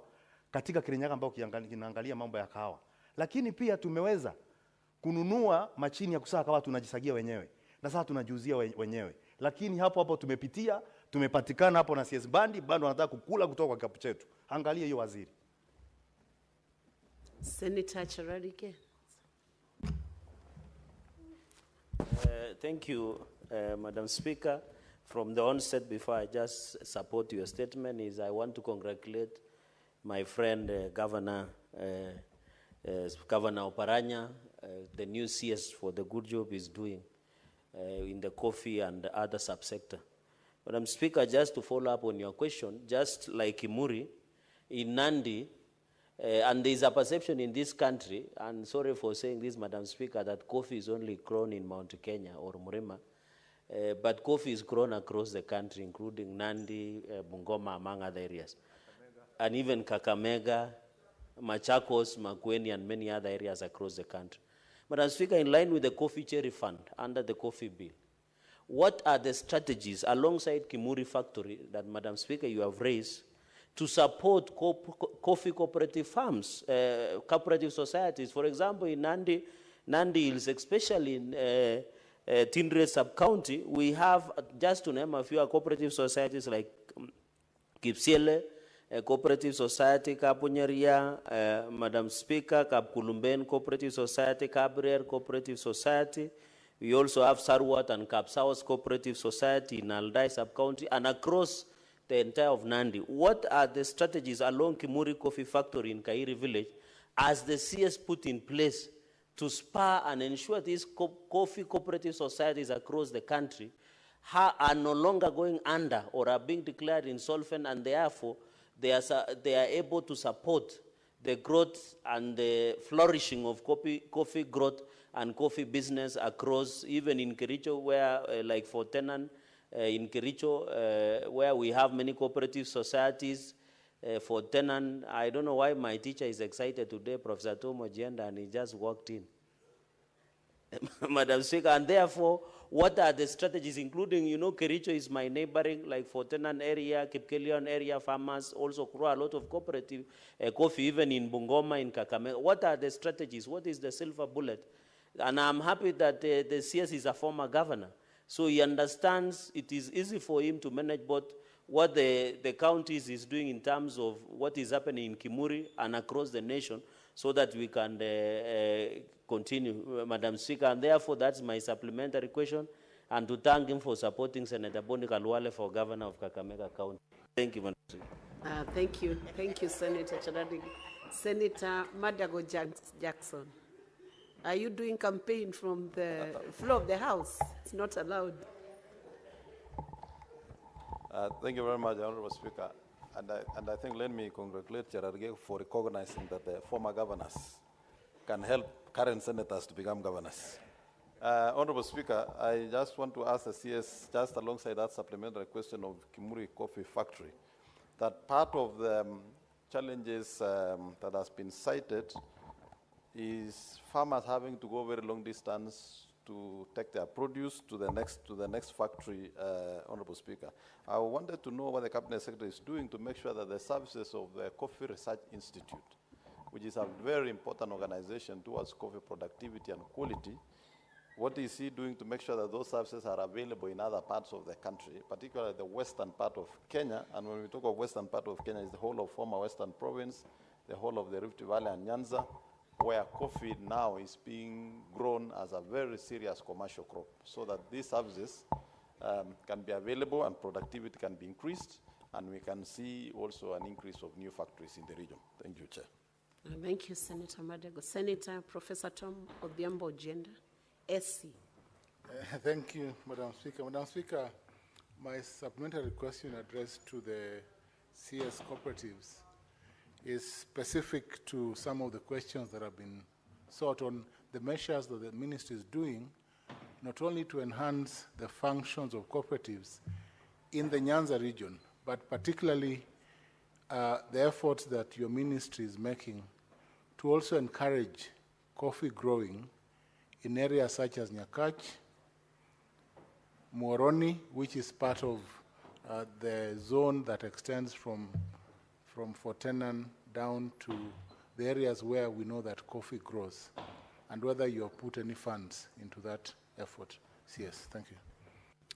katika Kirinyaga ambao kinaangalia mambo ya kahawa. Lakini pia tumeweza kununua machini ya kusaga kahawa, tunajisagia wenyewe na sasa tunajiuzia wenyewe. Lakini hapo tumepatikana hapo na CS Bandi bado wanataka kukula kutoka kwa kikapu chetu. Angalia hiyo waziri. Senator Charadike. Thank you, Madam Speaker. From the onset, before I just support your statement, is I want to congratulate my friend Governor Oparanya, the new CS, for the good job he's doing in the coffee and other subsector. Madam Speaker, just to follow up on your question, just like Imuri, in Nandi, and there is a perception in this country, and sorry for saying this, Madam Speaker, that coffee is only grown in Mount Kenya or Murima, but coffee is grown across the country, including Nandi, Bungoma, among other areas. And even Kakamega, Machakos, Makueni, and many other areas across the country. Madam Speaker, in line with the Coffee Cherry Fund under the Coffee Bill, what are the strategies alongside Kimuri Factory that, Madam Speaker, you have raised to support coffee cooperative farms, cooperative societies? For example, in Nandi Hills, especially in Tindre sub-county, we have, just to name a few, cooperative societies like Kipsiele, Cooperative Society, Kapunyeria, Madam Speaker, Kapkulumben Cooperative Society, Kabrier Cooperative Society. We also have Sarwat and Kapsawas Cooperative Society in Aldai sub-county and across the entire of Nandi. What are the strategies along Kimuri Coffee Factory in Kairi village as the CS put in place to spur and ensure these coffee cooperative societies across the country are no longer going under or are being declared insolvent, and therefore they are able to support the growth and the flourishing of coffee growth and coffee business across, even in Kericho, where like for Tenan, in Kericho, where we have many cooperative societies. For Tenan, I don't know why my teacher is excited today, Professor Tomo Jenda, and he just walked in. Madam Speaker, and therefore, what are the strategies, including, Kericho is my neighboring, like for Tenan area, Kipkelion area, farmers also grow a lot of cooperative coffee, even in Bungoma, in Kakamega. What are the strategies? What is the silver bullet? And I'm happy that the CS is a former governor, so he understands it is easy for him to manage both what the counties is doing in terms of what is happening in Kimuri and across the nation, so that we can continue, Madam Speaker. And therefore, that's my supplementary question, and to thank him for supporting Senator Boni Kalwale for Governor of Kakamega County. Thank you, Madam Speaker. Thank you. Thank you, Senator Charadig. Senator Madago Jackson, are you doing campaign from the floor of the House? It's not allowed. Thank you very much, Honorable Speaker. And I think let me congratulate Cherargei for recognizing that the former governors can help current senators to become governors. Honorable Speaker, I just want to ask the CS, just alongside that supplementary question of Kimuri Coffee Factory, that part of the challenges that has been cited is farmers having to go very long distance to take their produce to the next factory, Honorable Speaker. I wanted to know what the Cabinet Secretary is doing to make sure that the services of the Coffee Research Institute, which is a very important organization towards coffee productivity and quality, what is he doing to make sure that those services are available in other parts of the country, particularly the western part of Kenya? And when we talk of western part of Kenya, it's the whole of former Western Province, the whole of the Rift Valley and Nyanza, where coffee now is being grown as a very serious commercial crop, so that these services can be available and productivity can be increased, and we can see also an increase of new factories in the region. Thank you, Chair. Thank you, Senator Madego. Senator Professor Tom Odhiambo Ojienda, SC. Thank you, Madam Speaker. Madam Speaker, my supplementary question addressed to the CS cooperatives is specific to some of the questions that have been sought on the measures that the Ministry is doing, not only to enhance the functions of cooperatives in the Nyanza region, but particularly the efforts that your ministry is making to also encourage coffee growing in areas such as Nyakach, Muhoroni, which is part of the zone that extends from Fortenan down to the areas where we know that coffee grows, and whether you have put any funds into that effort. CS, thank you.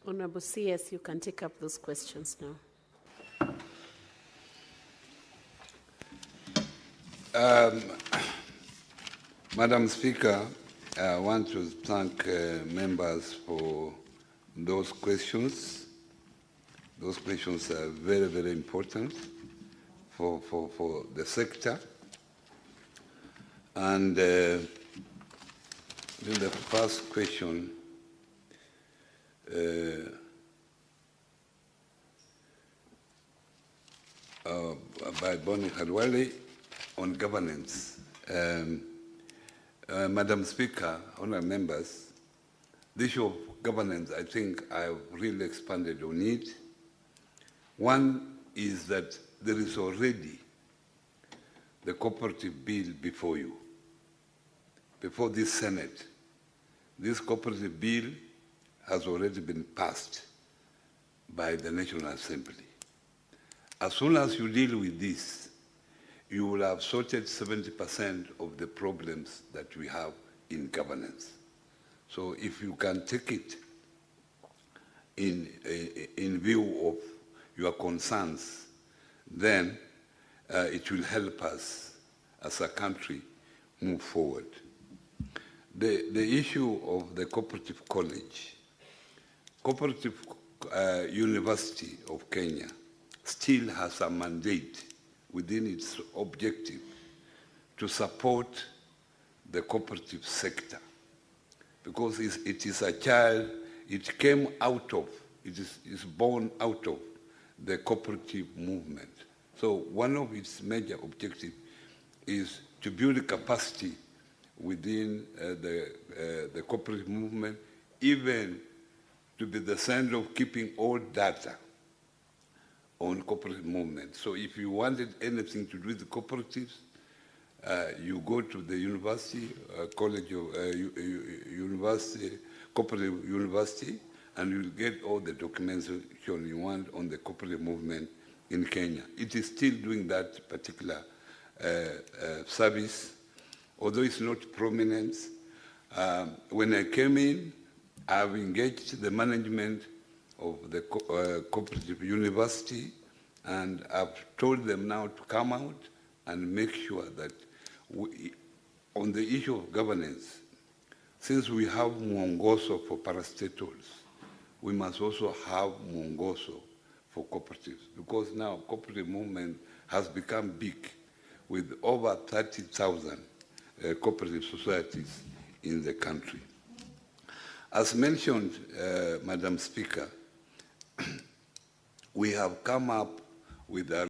Honorable CS, you can take up those questions now. Madam Speaker, I want to thank members for those questions. Those questions are very, very important for the sector. And the first question, by Bonnie Hadwale on governance. Madam Speaker, honourable members, the issue of governance, I think I've really expanded on it. One is that there is already the cooperative bill before you, before this Senate. This cooperative bill has already been passed by the National Assembly. As soon as you deal with this, you will have sorted 70% of the problems that we have in governance. So if you can take it in view of your concerns, then it will help us as a country move forward. The issue of the Cooperative College, Cooperative University of Kenya still has a mandate within its objective to support the cooperative sector, because it is a child, it came out of, it is born out of the cooperative movement. So one of its major objectives is to build capacity within the cooperative movement, even to be the center of keeping all data on cooperative movement. So if you wanted anything to do with the cooperatives, you go to the university, college of university, cooperative university, and you'll get all the documentation you want on the cooperative movement in Kenya. It is still doing that particular service, although it's not prominent. When I came in, I've engaged the management of the cooperative university, and I've told them now to come out and make sure that on the issue of governance, since we have mwongozo for parastatals, we must also have mwongozo for cooperatives, because now cooperative movement has become big with over 30,000 cooperative societies in the country. As mentioned, Madam Speaker, we have come up with a